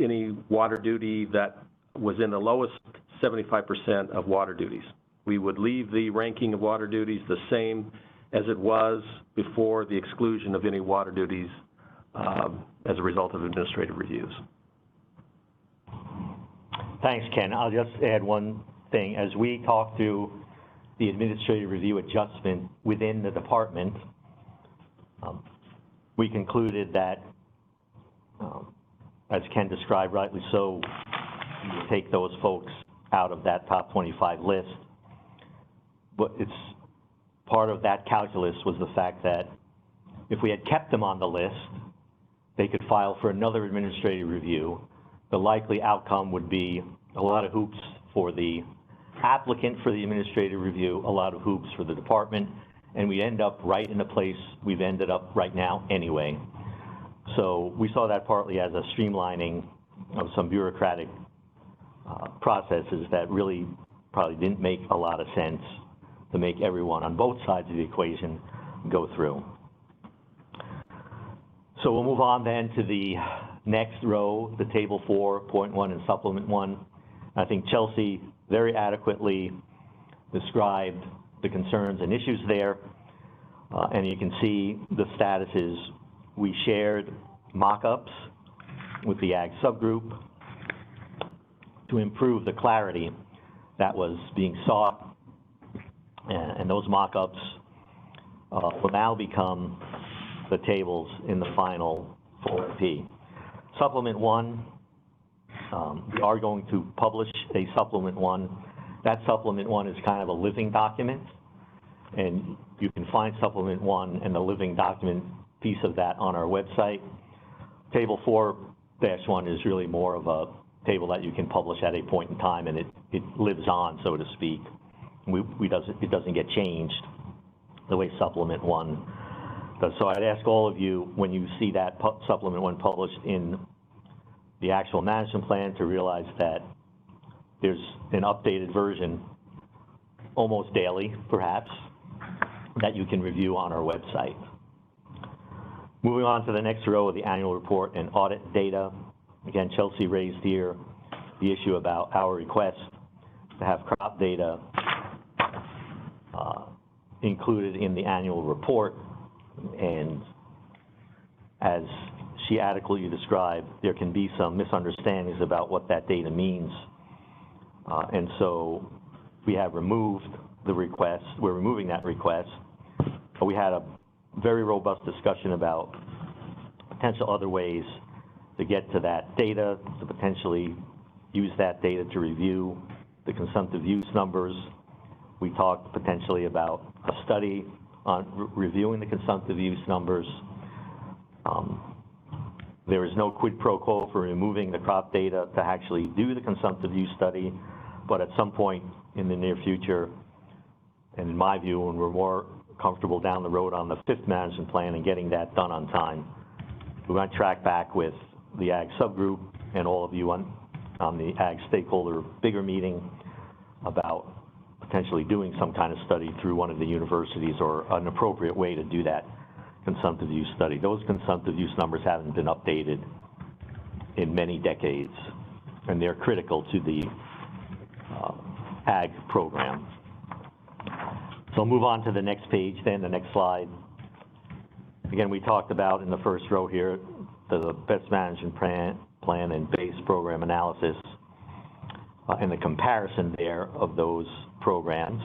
Any water duty that was in the lowest 75% of water duties. We would leave the ranking of water duties the same as it was before the exclusion of any water duties as a result of administrative reviews. Thanks, Ken. I'll just add one thing. As we talk through the administrative review adjustment within the department, we concluded that, as Ken described rightly so, we would take those folks out of that top 25 list. But it's part of that calculus was the fact that if we had kept them on the list, they could file for another administrative review. The likely outcome would be a lot of hoops for the applicant for the administrative review, a lot of hoops for the department, and we end up right in the place we've ended up right now anyway. So we saw that partly as a streamlining of some bureaucratic processes that really probably didn't make a lot of sense to make everyone on both sides of the equation go through. So we'll move on then to the next row, the table 4.1 and supplement 1. I think Chelsea very adequately described the concerns and issues there. And you can see the statuses. We shared mock-ups with the Ag subgroup to improve the clarity that was being sought, and those mock-ups will now become the tables in the final 4P. Supplement 1, we are going to publish a Supplement 1. That Supplement 1 is kind of a living document, and you can find Supplement 1 and the living document piece of that on our website. Table 4-1 is really more of a table that you can publish at a point in time, and it lives on, so to speak. It doesn't get changed the way Supplement 1 does. So I'd ask all of you, when you see that Supplement 1 published in the actual management plan, to realize that there's an updated version almost daily, perhaps, that you can review on our website. Moving on to the next row of the annual report and audit data. Again, Chelsea raised here the issue about our request to have crop data included in the annual report. And as she adequately described, there can be some misunderstandings about what that data means. And so we have removed the request. We're removing that request. But we had a very robust discussion about potential other ways to get to that data, to potentially use that data to review the consumptive use numbers. We talked potentially about a study on reviewing the consumptive use numbers. There is no quid pro quo for removing the crop data to actually do the consumptive use study, but at some point in the near future, and in my view, when we're more comfortable down the road on the 5th management plan and getting that done on time, we want to track back with the Ag subgroup and all of you on the Ag stakeholder bigger meeting about potentially doing some kind of study through one of the universities, or an appropriate way to do that consumptive use study. Those consumptive use numbers haven't been updated in many decades, and they're critical to the Ag program. So I'll move on to the next page then, the next slide. Again, we talked about in the first row here, the best management plan and base program analysis, and the comparison there of those programs.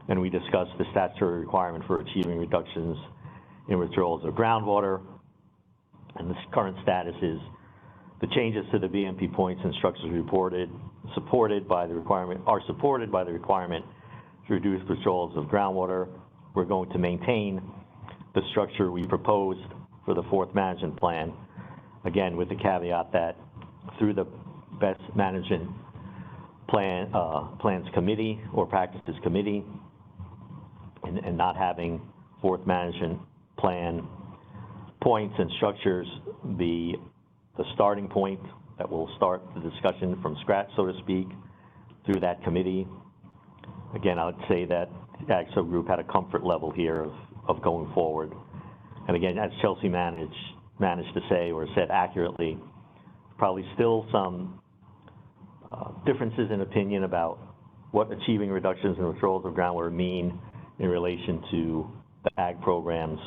And we discussed the statutory requirement for achieving reductions in withdrawals of groundwater. And the current status is the changes to the BMP points and structures are supported by the requirement to reduce withdrawals of groundwater. We're going to maintain the structure we proposed for the 4th management plan, again, with the caveat that through the best management plans committee or practices committee, and not having 4th management plan points and structures be the starting point that will start the discussion from scratch, so to speak, through that committee. Again, I would say that the Ag subgroup had a comfort level here of going forward. And again, as Chelsea managed to say, or said accurately, probably still some differences in opinion about what achieving reductions in withdrawals of groundwater mean in relation to the Ag programs,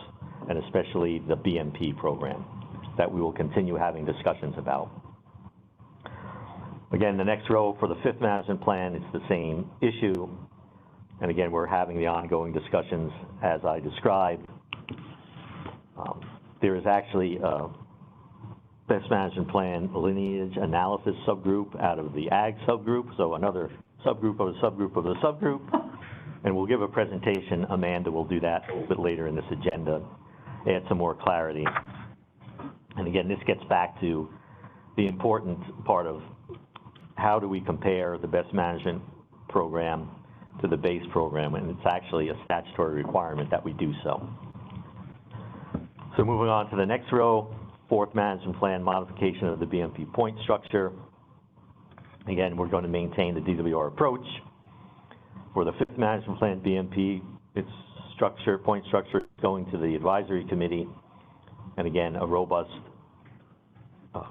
and especially the BMP program, that we will continue having discussions about. Again, the next row for the 5th management plan, it's the same issue. And again, we're having the ongoing discussions as I described. There is actually a best management plan lineage analysis subgroup out of the Ag subgroup, so another subgroup of a subgroup of a subgroup. And we'll give a presentation. Amanda will do that a little bit later in this agenda, add some more clarity. And again, this gets back to the important part of how do we compare the best management program to the base program, and it's actually a statutory requirement that we do so. So moving on to the next row, 4th management plan modification of the BMP point structure. Again, we're going to maintain the DWR approach. For the 5th management plan BMP, its structure, point structure, going to the advisory committee, and again, a robust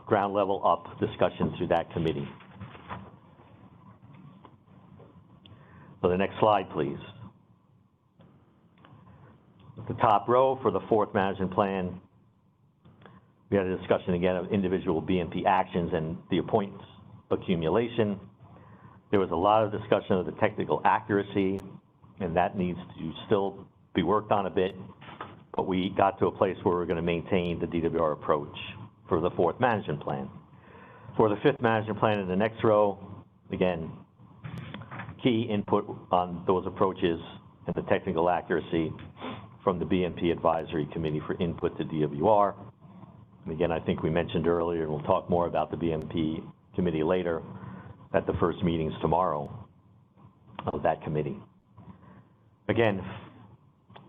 ground level up discussion through that committee. So the next slide, please. At the top row for the 4th management plan, we had a discussion again of individual BMP actions and the points accumulation. There was a lot of discussion of the technical accuracy, and that needs to still be worked on a bit, but we got to a place where we're going to maintain the DWR approach for the fourth management plan. For the fifth management plan in the next row, again, key input on those approaches and the technical accuracy from the BMP Advisory Committee for input to DWR. And again, I think we mentioned earlier, and we'll talk more about the BMP committee later, at the first meetings tomorrow of that committee. Again,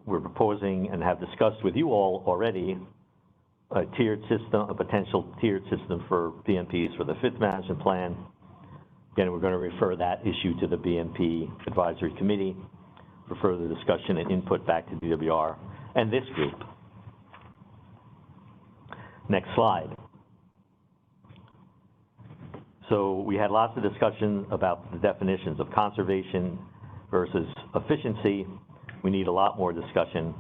we're proposing and have discussed with you all already a tiered system, a potential tiered system for BMPs for the fifth management plan. Again, we're going to refer that issue to the BMP Advisory Committee for further discussion and input back to DWR and this group. Next slide. So we had lots of discussion about the definitions of conservation versus efficiency. We need a lot more discussion.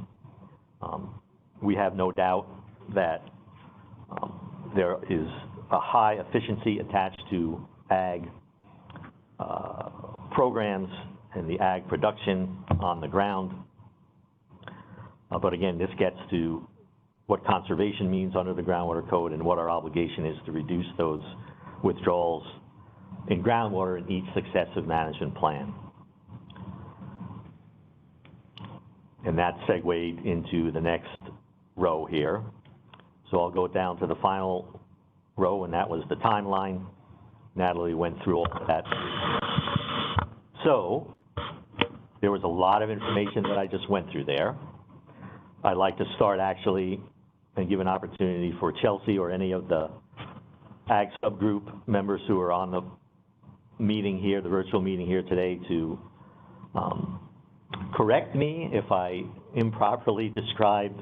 We have no doubt that there is a high efficiency attached to ag programs and the ag production on the ground. But again, this gets to what conservation means under the groundwater code and what our obligation is to reduce those withdrawals in groundwater in each successive management plan. And that segued into the next row here. So I'll go down to the final row, and that was the timeline. Natalie went through all of that. So there was a lot of information that I just went through there. I'd like to start actually and give an opportunity for Chelsea or any of the ag subgroup members who are on the meeting here, the virtual meeting here today, to correct me if I improperly described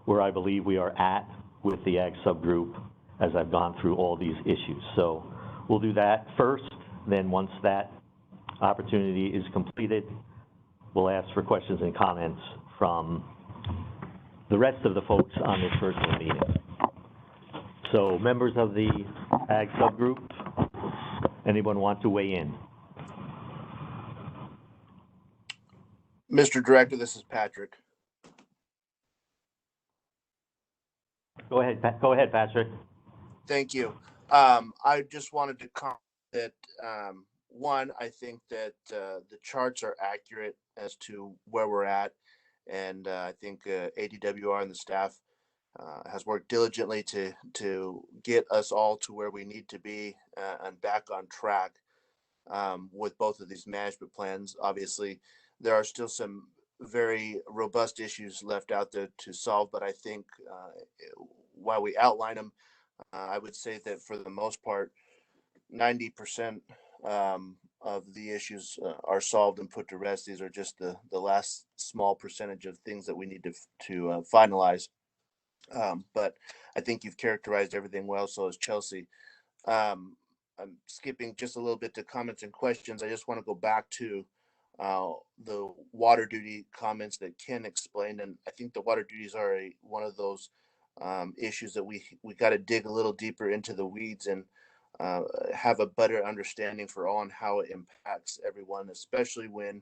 where I believe we are at with the ag subgroup as I've gone through all these issues. So we'll do that first, then once that opportunity is completed, we'll ask for questions and comments from the rest of the folks on this virtual meeting. So members of the ag subgroup, anyone want to weigh in? Mr. Director, this is Patrick. Go ahead, Patrick. Thank you. I just wanted to comment that, one, I think that the charts are accurate as to where we're at. And I think ADWR and the staff has worked diligently to get us all to where we need to be and back on track with both of these management plans. Obviously, there are still some very robust issues left out there to solve, but I think while we outline them, I would say that for the most part, 90% of the issues are solved and put to rest. These are just the last small percentage of things that we need to finalize. But I think you've characterized everything well, so is Chelsea. I'm skipping just a little bit to comments and questions. I just want to go back to the water duty comments that Ken explained, and I think the water duties are one of those issues that we got to dig a little deeper into the weeds and have a better understanding for all on how it impacts everyone, especially when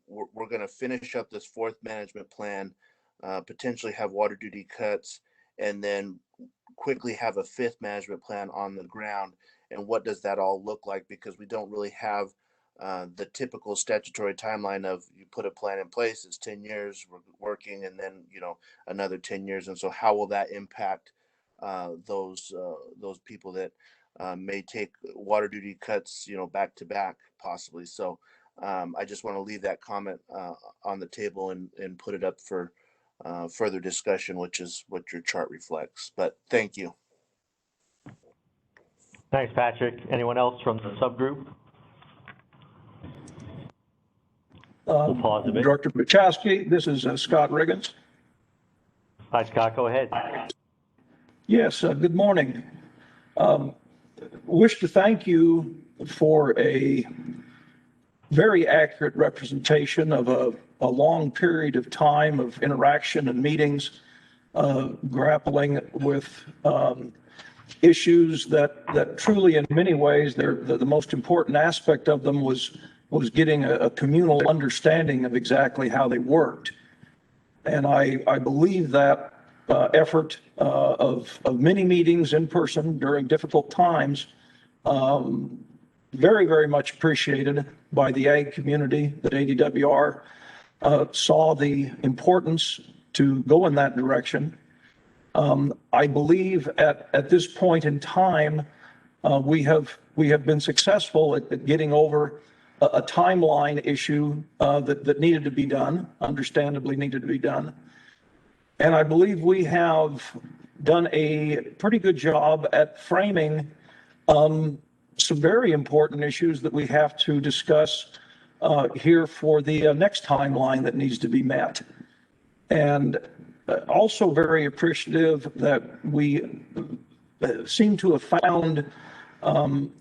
we're going to finish up this fourth management plan, potentially have water duty cuts, and then quickly have a fifth management plan on the ground. And what does that all look like? Because we don't really have the typical statutory timeline of you put a plan in place, it's 10 years, we're working, and then, another 10 years. And so how will that impact those people that may take water duty cuts, back to back possibly? So I just want to leave that comment on the table and put it up for further discussion, which is what your chart reflects. But thank you. Thanks, Patrick. Anyone else from the subgroup? We'll pause a bit. Director Buchowski, this is Scott Riggins. Hi, Scott, go ahead. Yes, good morning. Wish to thank you for a very accurate representation of a long period of time of interaction and meetings, grappling with issues that truly, in many ways, the most important aspect of them was getting a communal understanding of exactly how they worked. And I believe that effort of many meetings in person during difficult times, very, very much appreciated by the ag community, that ADWR saw the importance to go in that direction. I believe at this point in time, we have been successful at getting over a timeline issue that needed to be done, understandably needed to be done. And I believe we have done a pretty good job at framing some very important issues that we have to discuss here for the next timeline that needs to be met. And also very appreciative that we seem to have found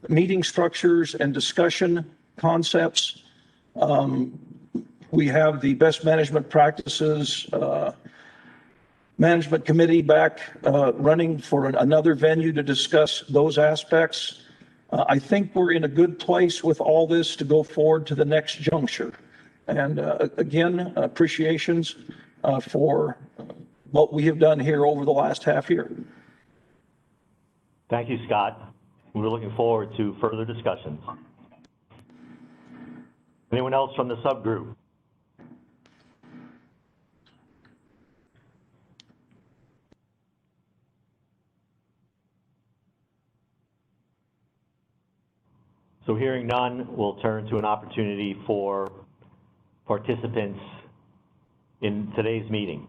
meeting structures and discussion concepts. We have the best management practices management committee back running for another venue to discuss those aspects. I think we're in a good place with all this to go forward to the next juncture. And again, appreciations for what we have done here over the last half year. Thank you, Scott. We're looking forward to further discussions. Anyone else from the subgroup? So hearing none, we'll turn to an opportunity for participants in today's meeting.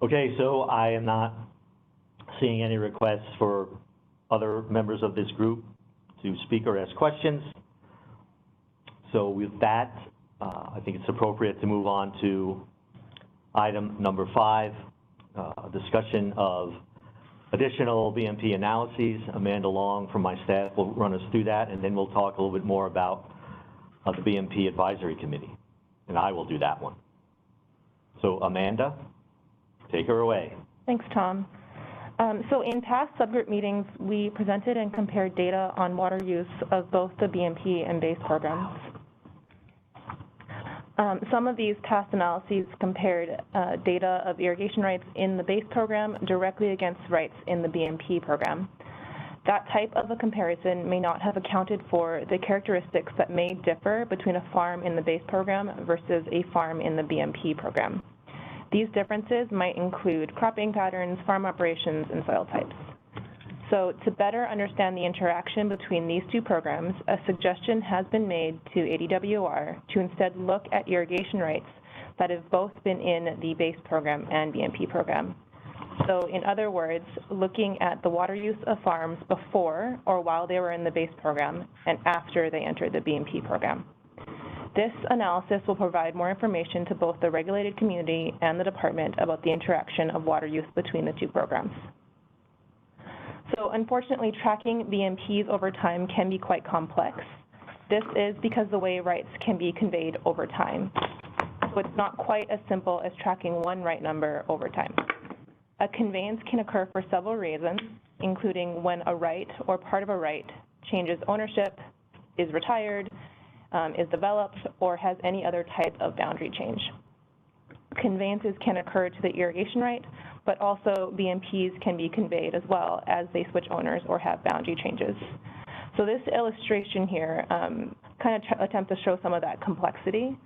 Okay, so I am not seeing any requests for other members of this group to speak or ask questions. So with that, I think it's appropriate to move on to item number 5, a discussion of additional BMP analyses. Amanda Long from my staff will run us through that, and then we'll talk a little bit more about the BMP Advisory Committee, and I will do that one. So Amanda, take her away. Thanks, Tom. So in past subgroup meetings, we presented and compared data on water use of both the BMP and BASE programs. Some of these past analyses compared data of irrigation rights in the BASE program directly against rights in the BMP program. That type of a comparison may not have accounted for the characteristics that may differ between a farm in the BASE program versus a farm in the BMP program. These differences might include cropping patterns, farm operations, and soil types. So to better understand the interaction between these two programs, a suggestion has been made to ADWR to instead look at irrigation rights that have both been in the BASE program and BMP program. So in other words, looking at the water use of farms before or while they were in the BASE program and after they entered the BMP program. This analysis will provide more information to both the regulated community and the department about the interaction of water use between the two programs. So unfortunately, tracking BMPs over time can be quite complex. This is because the way rights can be conveyed over time. So it's not quite as simple as tracking one right number over time. A conveyance can occur for several reasons, including when a right or part of a right changes ownership, is retired, is developed, or has any other type of boundary change. Conveyances can occur to the irrigation right, but also BMPs can be conveyed as well as they switch owners or have boundary changes. So this illustration here kind of attempt to show some of that complexity.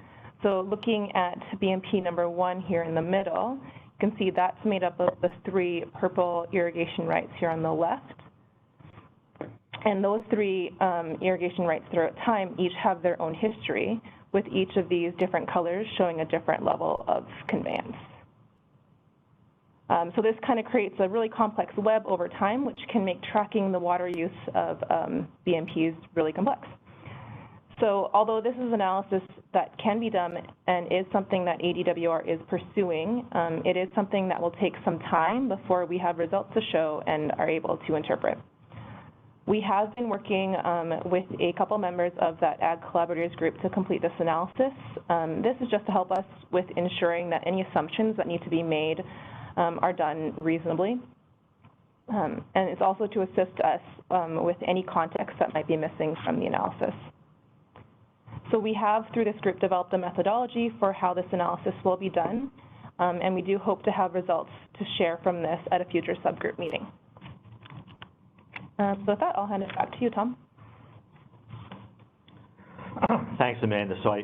So looking at BMP number 1 here in the middle, you can see that's made up of the 3 purple irrigation rights here on the left. And those 3 irrigation rights throughout time each have their own history, with each of these different colors showing a different level of conveyance. So this kind of creates a really complex web over time, which can make tracking the water use of BMPs really complex. So although this is analysis that can be done and is something that ADWR is pursuing, it is something that will take some time before we have results to show and are able to interpret. We have been working with a couple members of that Ag Collaborators group to complete this analysis. This is just to help us with ensuring that any assumptions that need to be made are done reasonably. And it's also to assist us with any context that might be missing from the analysis. So we have, through this group, developed a methodology for how this analysis will be done, and we do hope to have results to share from this at a future subgroup meeting. So with that, I'll hand it back to you, Tom. Thanks, Amanda. So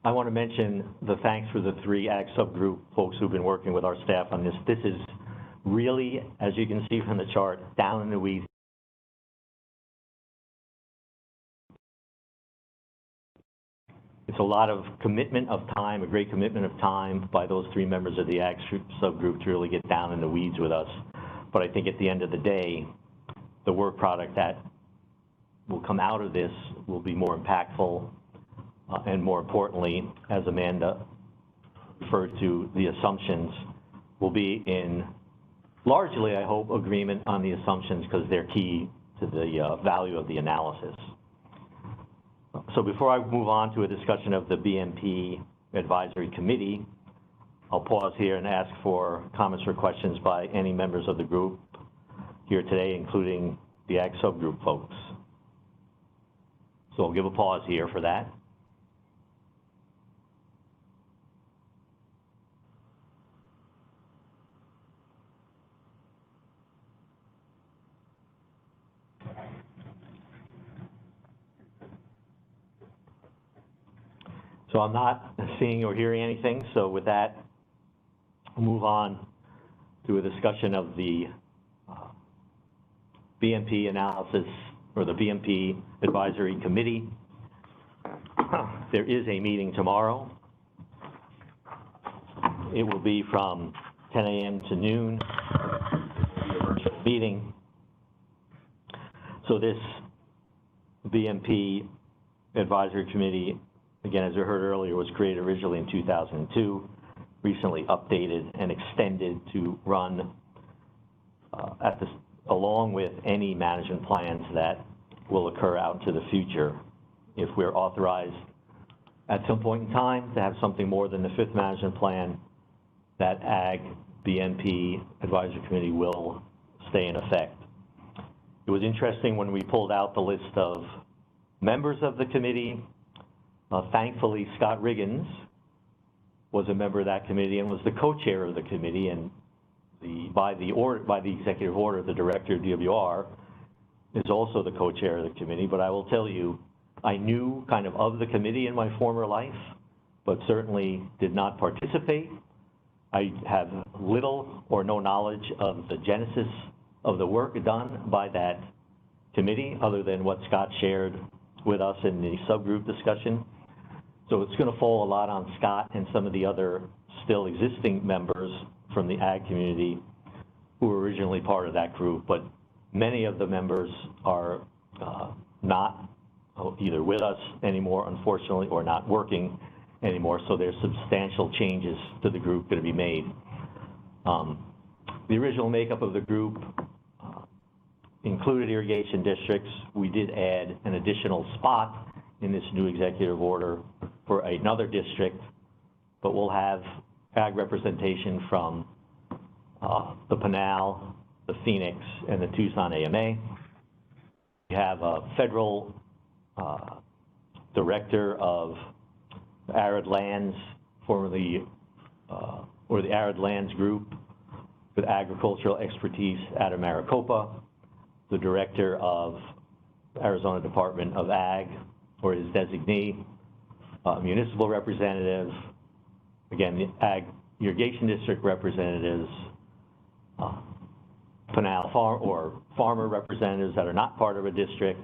I want to mention the thanks for the 3 Ag subgroup folks who've been working with our staff on this. This is really, as you can see from the chart, down in the weeds. It's a lot of commitment of time, a great commitment of time by those 3 members of the Ag subgroup to really get down in the weeds with us. But I think at the end of the day, the work product that will come out of this will be more impactful, and more importantly, as Amanda referred to, the assumptions will be in largely, I hope, agreement on the assumptions because they're key to the value of the analysis. So before I move on to a discussion of the BMP Advisory Committee, I'll pause here and ask for comments or questions by any members of the group here today, including the Ag subgroup folks. So I'll give a pause here for that. So I'm not seeing or hearing anything, so with that, I'll move on to a discussion of the BMP analysis, or the BMP Advisory Committee. There is a meeting tomorrow. It will be from 10 a.m. to noon, meeting. So this BMP Advisory Committee, again, as we heard earlier, was created originally in 2002, recently updated and extended to run along with any management plans that will occur out into the future. If we're authorized at some point in time to have something more than the 5th management plan, that Ag BMP Advisory Committee will stay in effect. It was interesting when we pulled out the list of members of the committee. Thankfully, Scott Riggins was a member of that committee and was the co-chair of the committee, and by the executive order, the director of DWR is also the co-chair of the committee. But I will tell you, I knew kind of the committee in my former life, but certainly did not participate. I have little or no knowledge of the genesis of the work done by that committee, other than what Scott shared with us in the subgroup discussion. So it's going to fall a lot on Scott and some of the other still existing members from the Ag community who were originally part of that group, but many of the members are not either with us anymore, unfortunately, or not working anymore, so there's substantial changes to the group going to be made. The original makeup of the group included irrigation districts. We did add an additional spot in this new executive order for another district, but we'll have Ag representation from the Pinal, the Phoenix, and the Tucson AMA. We have a federal director of Arid Lands, formerly, or the Arid Lands Group, with agricultural expertise out of Maricopa, the director of Arizona Department of Ag or his designee, municipal representatives, again, the ag irrigation district representatives, farmer representatives that are not part of a district,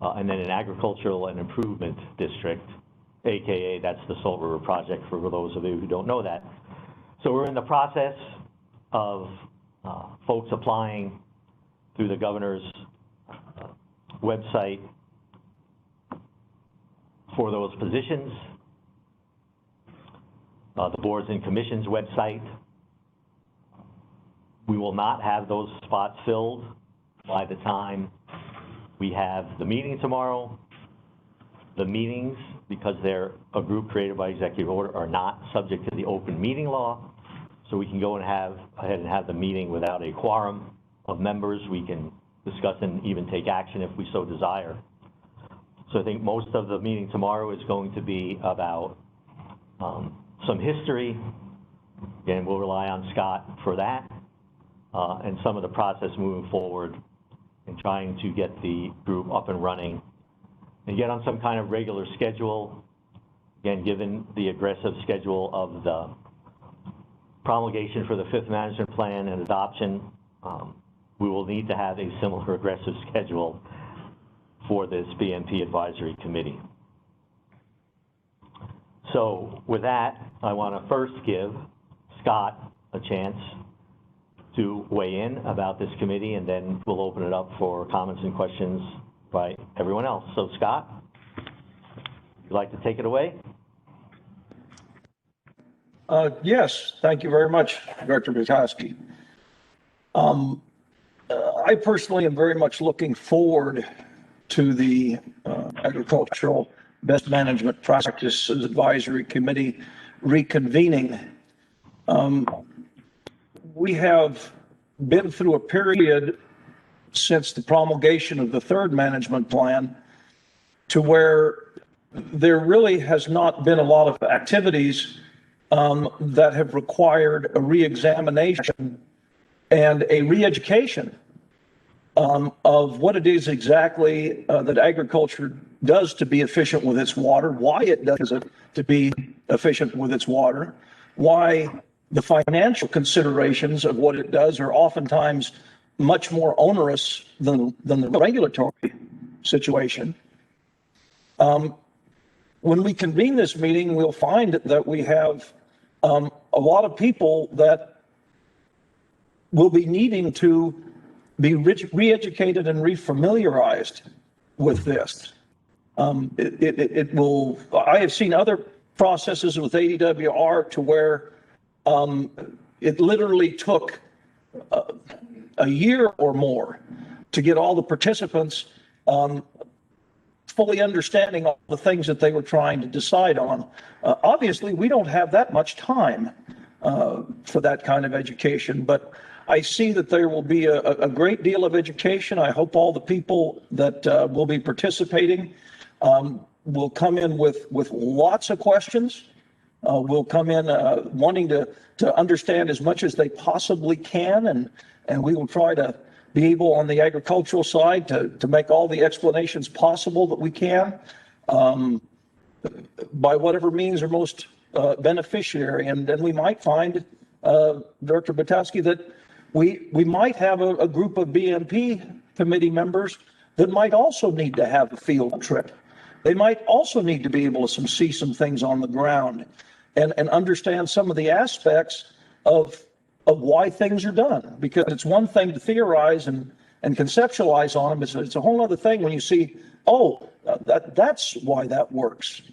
and then an agricultural and improvement district, AKA that's the Salt River Project for those of you who don't know that. So we're in the process of folks applying through the governor's website for those positions, the boards and commissions website. We will not have those spots filled by the time we have the meeting tomorrow. The meetings, because they're a group created by executive order, are not subject to the open meeting law. So we can go and have ahead and have the meeting without a quorum of members. We can discuss and even take action if we so desire. So I think most of the meeting tomorrow is going to be about some history. Again, we'll rely on Scott for that, and some of the process moving forward and trying to get the group up and running and get on some kind of regular schedule. Again, given the aggressive schedule of the promulgation for the fifth management plan and adoption, we will need to have a similar aggressive schedule for this BMP Advisory Committee. So with that, I want to first give Scott a chance to weigh in about this committee, and then we'll open it up for comments and questions by everyone else. So Scott, would you like to take it away? Yes, thank you very much, Director Bukowski. I personally am very much looking forward to the Agricultural Best Management Practices Advisory Committee reconvening. We have been through a period since the promulgation of the third management plan to where there really has not been a lot of activities that have required a re-examination and a re-education of what it is exactly that agriculture does to be efficient with its water, why it does it to be efficient with its water, why the financial considerations of what it does are oftentimes much more onerous than the regulatory situation. When we convene this meeting, we'll find that we have a lot of people that will be needing to be re-educated and re-familiarized with this. It will, I have seen other processes with ADWR to where it literally took a year or more to get all the participants fully understanding all the things that they were trying to decide on. Obviously, we don't have that much time for that kind of education, but I see that there will be a great deal of education. I hope all the people that will be participating will come in with lots of questions. Will come in wanting to understand as much as they possibly can, and we will try to be able on the agricultural side to make all the explanations possible that we can by whatever means are most beneficiary. And then we might find, Director Bukowski, that we might have a group of BMP committee members that might also need to have a field trip. They might also need to be able to see some things on the ground and understand some of the aspects of why things are done. Because it's one thing to theorize and conceptualize on them. It's a whole other thing when you see, oh, that's why that works.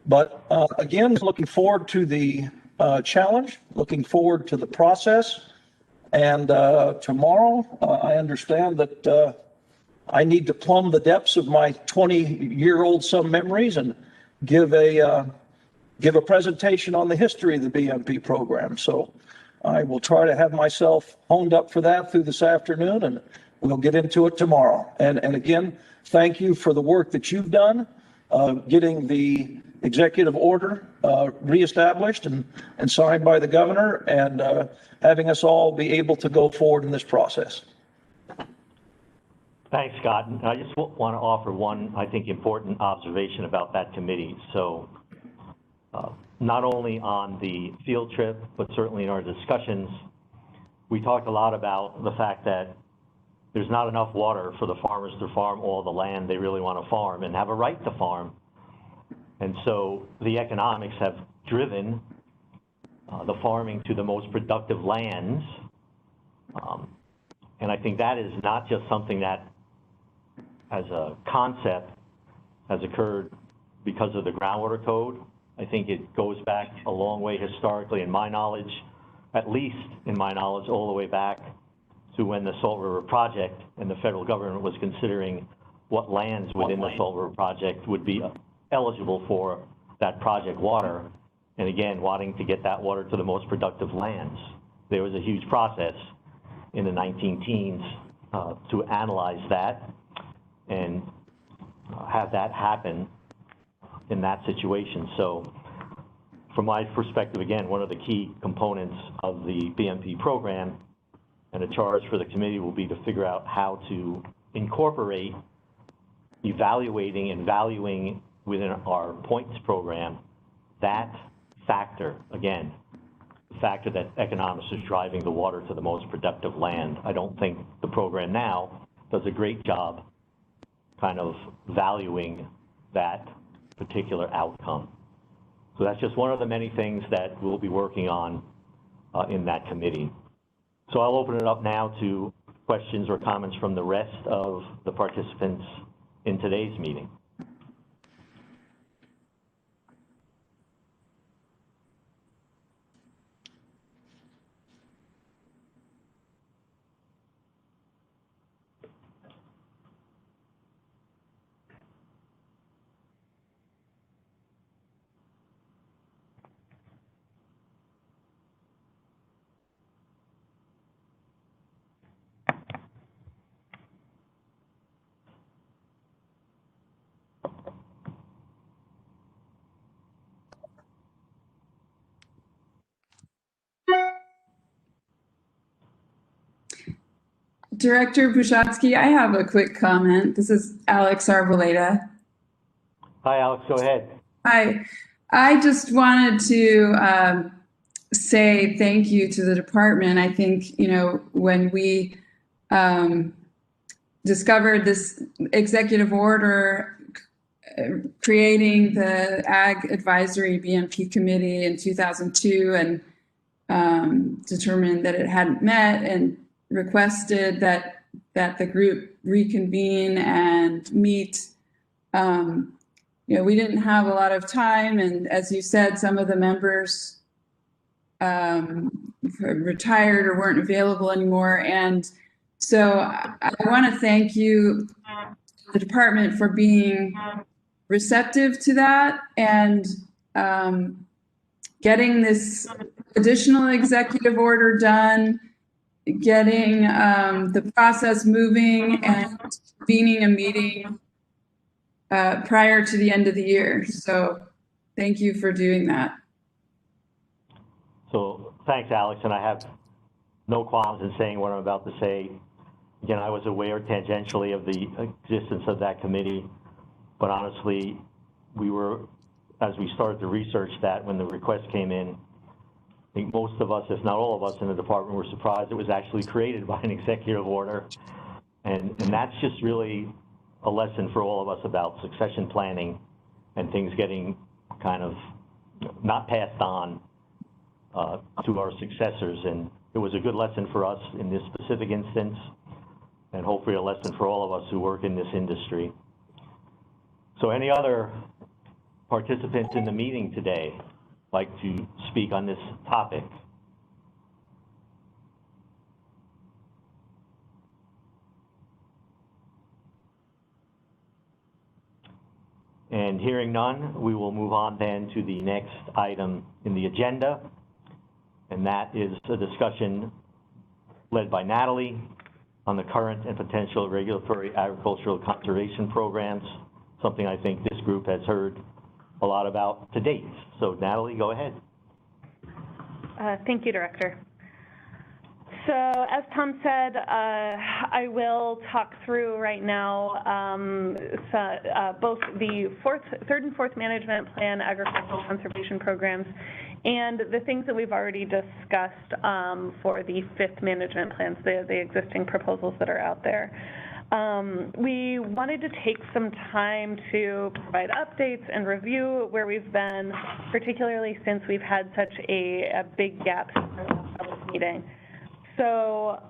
But again, looking forward to the challenge, looking forward to the process. And tomorrow, I understand that I need to plumb the depths of my 20-year-old some memories and give a presentation on the history of the BMP program. So I will try to have myself honed up for that through this afternoon, and we'll get into it tomorrow. And again, thank you for the work that you've done, getting the executive order reestablished and signed by the governor, and having us all be able to go forward in this process. Thanks, Scott. And I just want to offer one, I think, important observation about that committee. So not only on the field trip, but certainly in our discussions, we talked a lot about the fact that there's not enough water for the farmers to farm all the land they really want to farm and have a right to farm. And so the economics have driven the farming to the most productive lands. And I think that is not just something that, as a concept, has occurred because of the groundwater code. I think it goes back a long way historically, in my knowledge, at least in my knowledge, all the way back to when the Salt River Project and the federal government was considering what lands within the Salt River Project would be eligible for that project water, and again, wanting to get that water to the most productive lands. There was a huge process in the 19-teens to analyze that and have that happen in that situation. So from my perspective, again, one of the key components of the BMP program and a charge for the committee will be to figure out how to incorporate evaluating and valuing within our points program that factor, again, the factor that economics is driving the water to the most productive land. I don't think the program now does a great job kind of valuing that particular outcome. So that's just one of the many things that we'll be working on in that committee. So I'll open it up now to questions or comments from the rest of the participants in today's meeting. Director Bushatsky, I have a quick comment. This is Alex Arboleda. Hi, Alex, go ahead. Hi. I just wanted to say thank you to the department. I think, when we discovered this executive order creating the Ag Advisory BMP Committee in 2002 and determined that it hadn't met and requested that the group reconvene and meet. We didn't have a lot of time, and as you said, some of the members retired or weren't available anymore. And so I want to thank you, the department, for being receptive to that and getting this additional executive order done, getting the process moving, and convening a meeting prior to the end of the year. So thank you for doing that. So thanks, Alex, and I have no qualms in saying what I'm about to say. Again, I was aware tangentially of the existence of that committee, but honestly, we were, as we started to research that when the request came in, I think most of us, if not all of us in the department, were surprised it was actually created by an executive order. And that's just really a lesson for all of us about succession planning and things getting kind of not passed on to our successors. And it was a good lesson for us in this specific instance, and hopefully a lesson for all of us who work in this industry. So any other participants in the meeting today like to speak on this topic? And hearing none, we will move on then to the next item in the agenda, and that is a discussion led by Natalie on the current and potential regulatory agricultural conservation programs, something I think this group has heard a lot about to date. So Natalie, go ahead. Thank you, Director. So as Tom said, I will talk through right now both the third and fourth management plan agricultural conservation programs and the things that we've already discussed for the fifth management plans, the existing proposals that are out there. We wanted to take some time to provide updates and review where we've been, particularly since we've had such a big gap since our last public meeting. So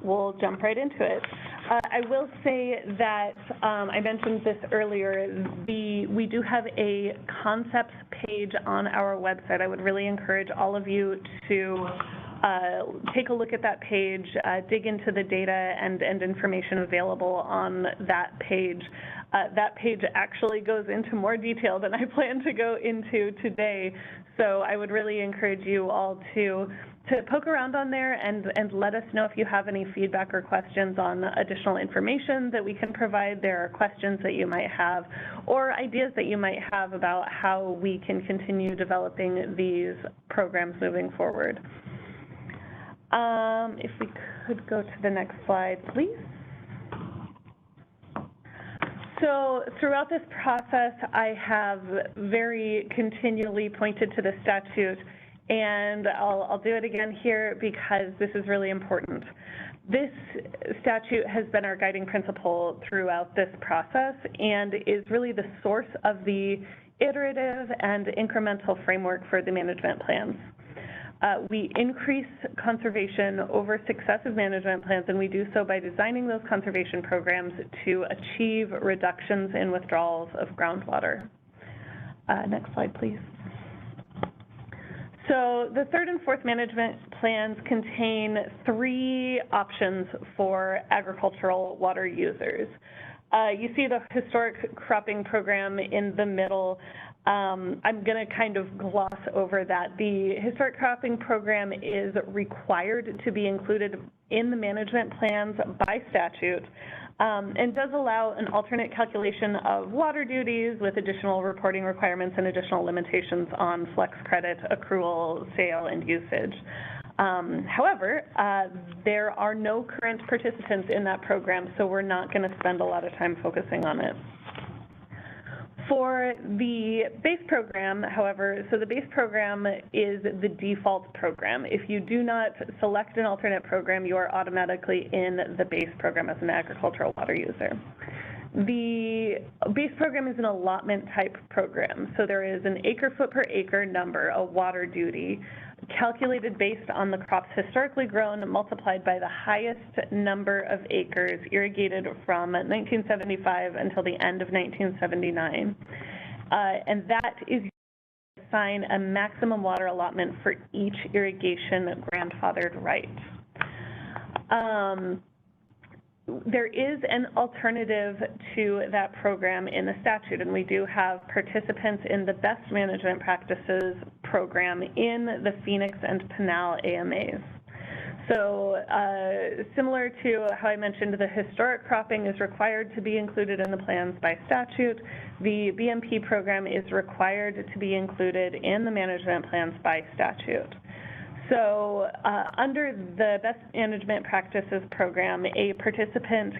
we'll jump right into it. I will say that I mentioned this earlier, we do have a concepts page on our website. I would really encourage all of you to take a look at that page, dig into the data and information available on that page. That page actually goes into more detail than I plan to go into today. So I would really encourage you all to poke around on there and let us know if you have any feedback or questions on additional information that we can provide. There are questions that you might have or ideas that you might have about how we can continue developing these programs moving forward. If we could go to the next slide, please. So throughout this process, I have very continually pointed to the statute, and I'll do it again here because this is really important. This statute has been our guiding principle throughout this process and is really the source of the iterative and incremental framework for the management plans. We increase conservation over successive management plans, and we do so by designing those conservation programs to achieve reductions in withdrawals of groundwater. Next slide, please. So the third and fourth management plans contain 3 options for agricultural water users. You see the historic cropping program in the middle. I'm going to kind of gloss over that. The historic cropping program is required to be included in the management plans by statute and does allow an alternate calculation of water duties with additional reporting requirements and additional limitations on flex credit, accrual, sale, and usage. However, there are no current participants in that program, so we're not going to spend a lot of time focusing on it. For the base program, however, so the base program is the default program. If you do not select an alternate program, you are automatically in the base program as an agricultural water user. The base program is an allotment type program. So there is an acre foot per acre number, a water duty, calculated based on the crops historically grown multiplied by the highest number of acres irrigated from 1975 until the end of 1979. And that is to assign a maximum water allotment for each irrigation grandfathered right. There is an alternative to that program in the statute, and we do have participants in the best management practices program in the Phoenix and Pinal AMAs. So similar to how I mentioned, the historic cropping is required to be included in the plans by statute. The BMP program is required to be included in the management plans by statute. So under the Best Management Practices program, a participant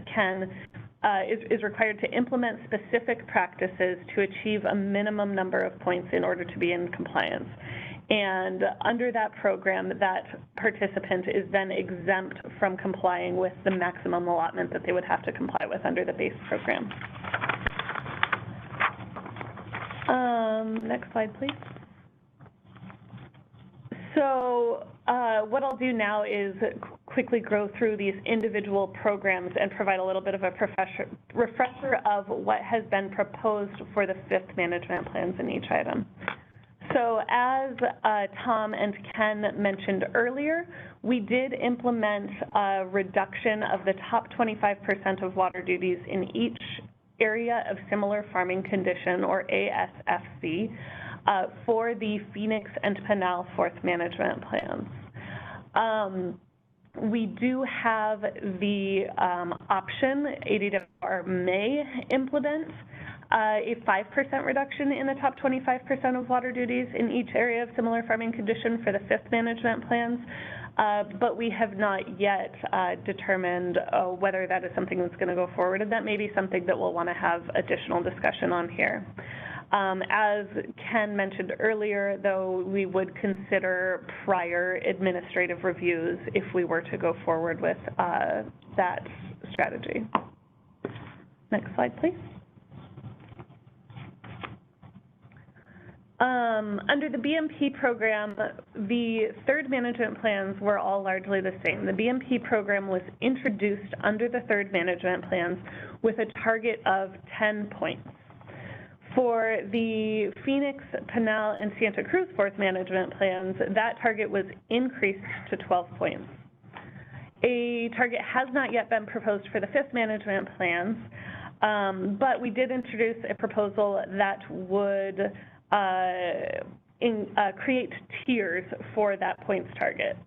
is required to implement specific practices to achieve a minimum number of points in order to be in compliance. And under that program, that participant is then exempt from complying with the maximum allotment that they would have to comply with under the base program. Next slide, please. So what I'll do now is quickly go through these individual programs and provide a little bit of a refresher of what has been proposed for the fifth management plans in each item. So as Tom and Ken mentioned earlier, we did implement a reduction of the top 25% of water duties in each area of similar farming condition, or ASFC, for the Phoenix and Pinal fourth management plans. We do have the option, ADWR may implement a 5% reduction in the top 25% of water duties in each area of similar farming condition for the fifth management plans. but we have not yet determined whether that is something that's going to go forward, and that may be something that we'll want to have additional discussion on here. As Ken mentioned earlier, though, we would consider prior administrative reviews if we were to go forward with that strategy. Next slide, please. Under the BMP program, the third management plans were all largely the same. The BMP program was introduced under the third management plans with a target of 10 points. For the Phoenix, Pinal, and Santa Cruz fourth management plans, that target was increased to 12 points. A target has not yet been proposed for the fifth management plans, but we did introduce a proposal that would create tiers for that points target.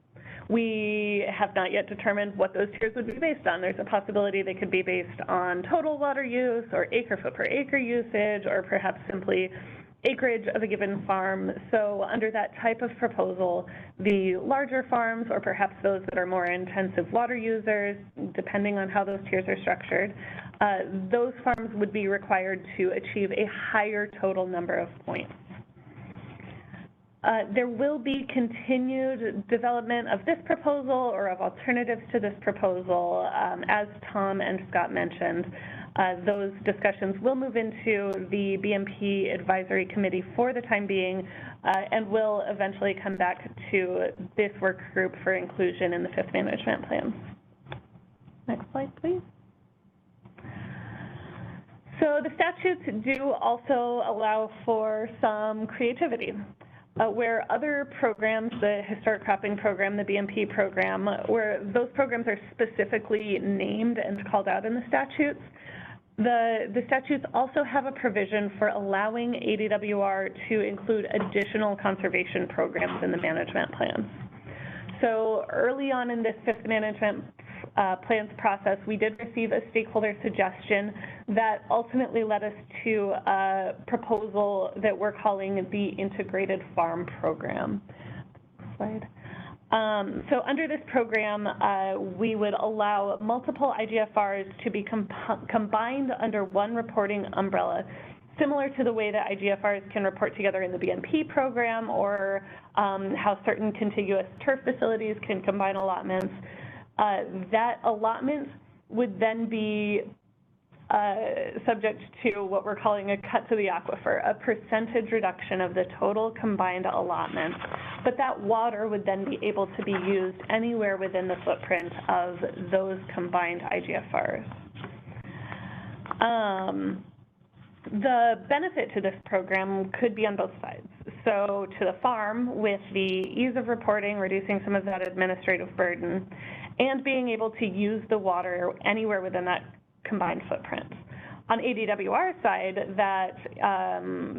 We have not yet determined what those tiers would be based on. There's a possibility they could be based on total water use or acre foot per acre usage, or perhaps simply acreage of a given farm. So under that type of proposal, the larger farms, or perhaps those that are more intensive water users, depending on how those tiers are structured, those farms would be required to achieve a higher total number of points. There will be continued development of this proposal or of alternatives to this proposal. As Tom and Scott mentioned, those discussions will move into the BMP Advisory Committee for the time being, and will eventually come back to this work group for inclusion in the fifth management plan. Next slide, please. So the statutes do also allow for some creativity. Where other programs, the Historic Cropping Program, the BMP program, where those programs are specifically named and called out in the statutes, the statutes also have a provision for allowing ADWR to include additional conservation programs in the management plans. So early on in this fifth management plans process, we did receive a stakeholder suggestion that ultimately led us to a proposal that we're calling the Integrated Farm Program. Slide. So under this program, we would allow multiple IGFRs to be combined under one reporting umbrella, similar to the way that IGFRs can report together in the BMP program, or how certain contiguous turf facilities can combine allotments. That allotment would then be subject to what we're calling a cut to the aquifer, a percentage reduction of the total combined allotment. But that water would then be able to be used anywhere within the footprint of those combined IGFRs. The benefit to this program could be on both sides. So to the farm, with the ease of reporting, reducing some of that administrative burden, and being able to use the water anywhere within that combined footprint. On ADWR side, that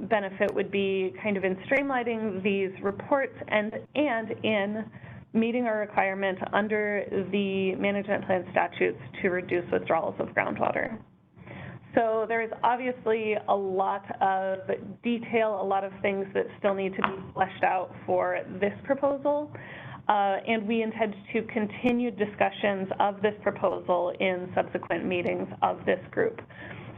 benefit would be kind of in streamlining these reports and in meeting our requirement under the management plan statutes to reduce withdrawals of groundwater. So there is obviously a lot of detail, a lot of things that still need to be fleshed out for this proposal. And we intend to continue discussions of this proposal in subsequent meetings of this group.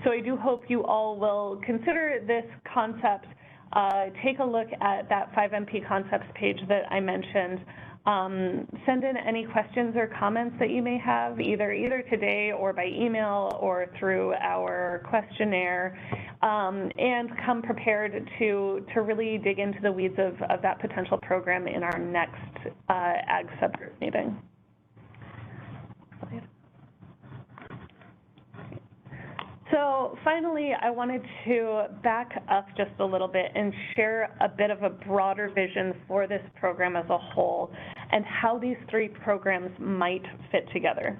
So I do hope you all will consider this concept, take a look at that 5MP concepts page that I mentioned, send in any questions or comments that you may have, either today or by email or through our questionnaire, and come prepared to really dig into the weeds of that potential program in our next Ag subgroup meeting. So finally, I wanted to back up just a little bit and share a bit of a broader vision for this program as a whole and how these three programs might fit together.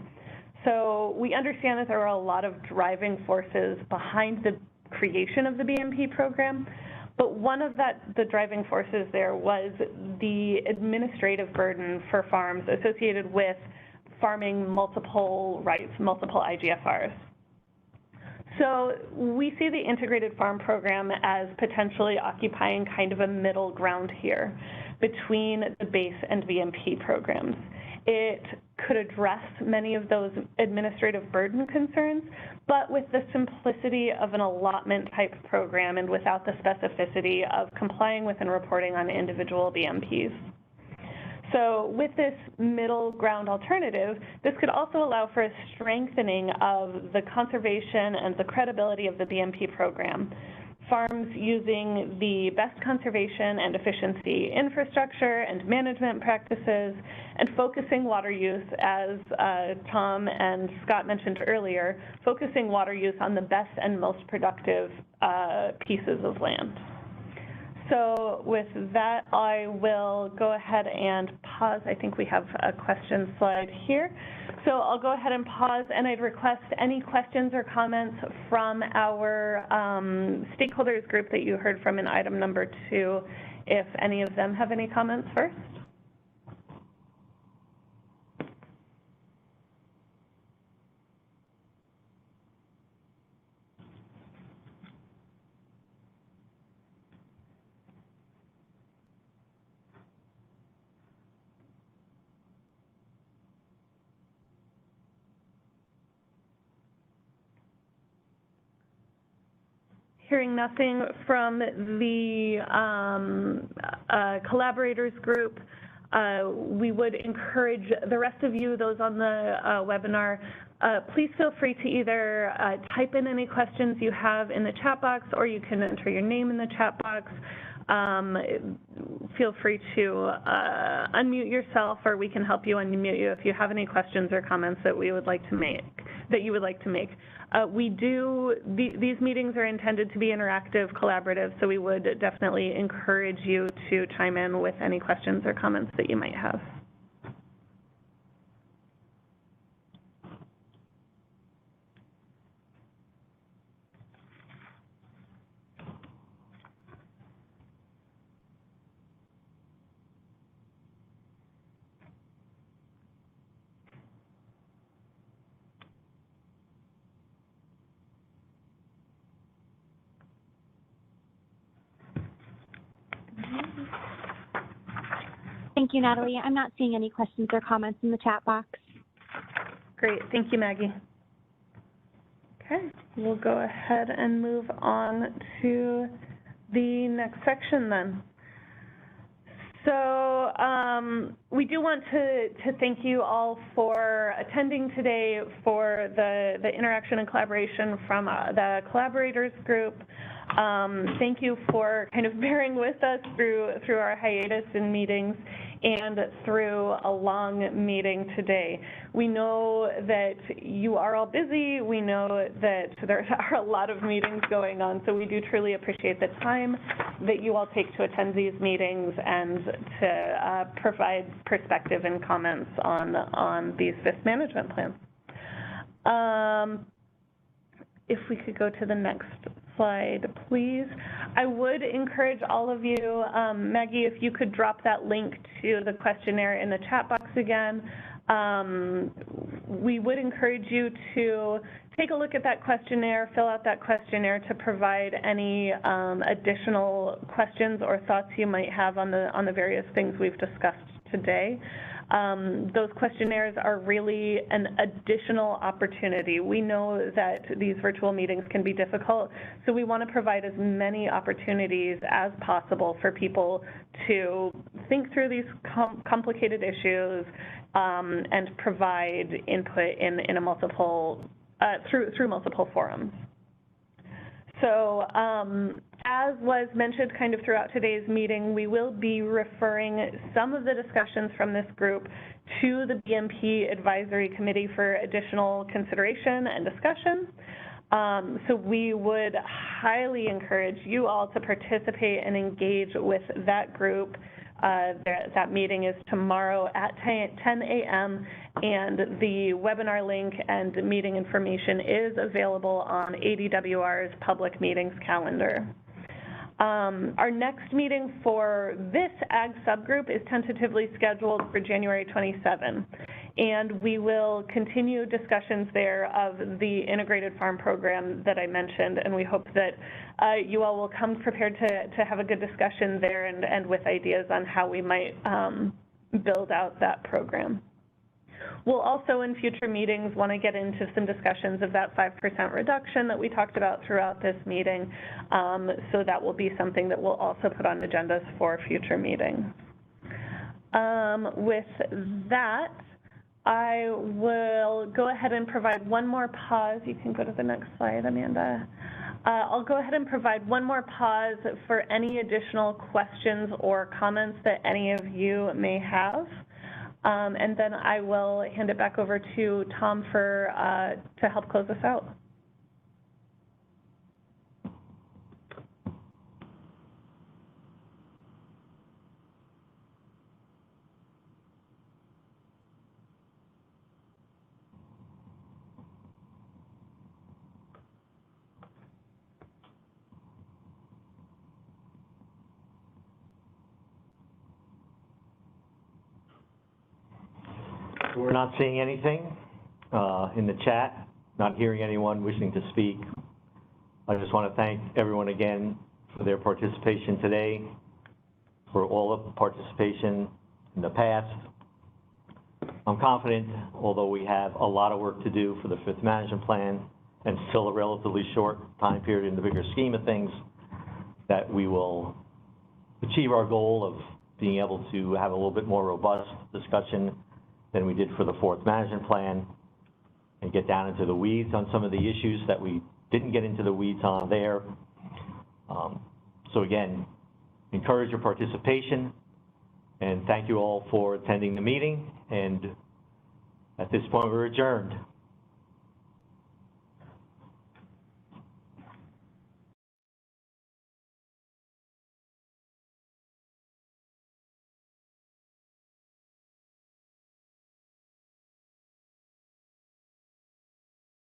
So we understand that there are a lot of driving forces behind the creation of the BMP program, but one of the driving forces there was the administrative burden for farms associated with farming multiple rights, multiple IGFRs. So we see the Integrated Farm Program as potentially occupying kind of a middle ground here. between the base and BMP programs. It could address many of those administrative burden concerns, but with the simplicity of an allotment type program and without the specificity of complying with and reporting on individual BMPs. So with this middle ground alternative, this could also allow for a strengthening of the conservation and the credibility of the BMP program. Farms using the best conservation and efficiency infrastructure and management practices, and focusing water use, as Tom and Scott mentioned earlier, focusing water use on the best and most productive pieces of land. So with that, I will go ahead and pause. I think we have a question slide here. So I'll go ahead and pause, and I'd request any questions or comments from our stakeholders group that you heard from in item number 2, if any of them have any comments first. Hearing nothing from the collaborators group, we would encourage the rest of you, those on the webinar, please feel free to either type in any questions you have in the chat box, or you can enter your name in the chat box. Feel free to unmute yourself, or we can help you unmute you if you have any questions or comments that we would like to make, you would like to make. These meetings are intended to be interactive, collaborative, so we would definitely encourage you to chime in with any questions or comments that you might have. Thank you, Natalie. I'm not seeing any questions or comments in the chat box. Great, thank you, Maggie. Okay, we'll go ahead and move on to the next section then. So we do want to thank you all for attending today, for the interaction and collaboration from the collaborators group. Thank you for kind of bearing with us through our hiatus in meetings and through a long meeting today. We know that you are all busy. We know that there are a lot of meetings going on, so we do truly appreciate the time that you all take to attend these meetings and to provide perspective and comments on these FISP management plans. If we could go to the next slide, please. I would encourage all of you, Maggie, if you could drop that link to the questionnaire in the chat box again. We would encourage you to take a look at that questionnaire, fill out that questionnaire to provide any additional questions or thoughts you might have on the various things we've discussed today. Those questionnaires are really an additional opportunity. We know that these virtual meetings can be difficult, so we want to provide as many opportunities as possible for people to think through these complicated issues and provide input in a multiple through multiple forums. So as was mentioned kind of throughout today's meeting, we will be referring some of the discussions from this group to the BMP Advisory Committee for additional consideration and discussion. So we would highly encourage you all to participate and engage with that group. That meeting is tomorrow at 10 a.m. and the webinar link and meeting information is available on ADWR's public meetings calendar. Our next meeting for this Ag subgroup is tentatively scheduled for January 27. And we will continue discussions there of the integrated farm program that I mentioned, and we hope that you all will come prepared to have a good discussion there and with ideas on how we might build out that program. We'll also in future meetings want to get into some discussions of that 5% reduction that we talked about throughout this meeting. So that will be something that we'll also put on agendas for future meetings. With that, I will go ahead and provide one more pause. You can go to the next slide, Amanda. I'll go ahead and provide one more pause for any additional questions or comments that any of you may have. And then I will hand it back over to Tom for, to help close us out. We're not seeing anything in the chat, not hearing anyone wishing to speak. I just want to thank everyone again for their participation today, for all of the participation in the past. I'm confident, although we have a lot of work to do for the fifth management plan and still a relatively short time period in the bigger scheme of things, that we will achieve our goal of being able to have a little bit more robust discussion than we did for the fourth management plan, and get down into the weeds on some of the issues that we didn't get into the weeds on there. So again, encourage your participation, and thank you all for attending the meeting, and at this point we're adjourned.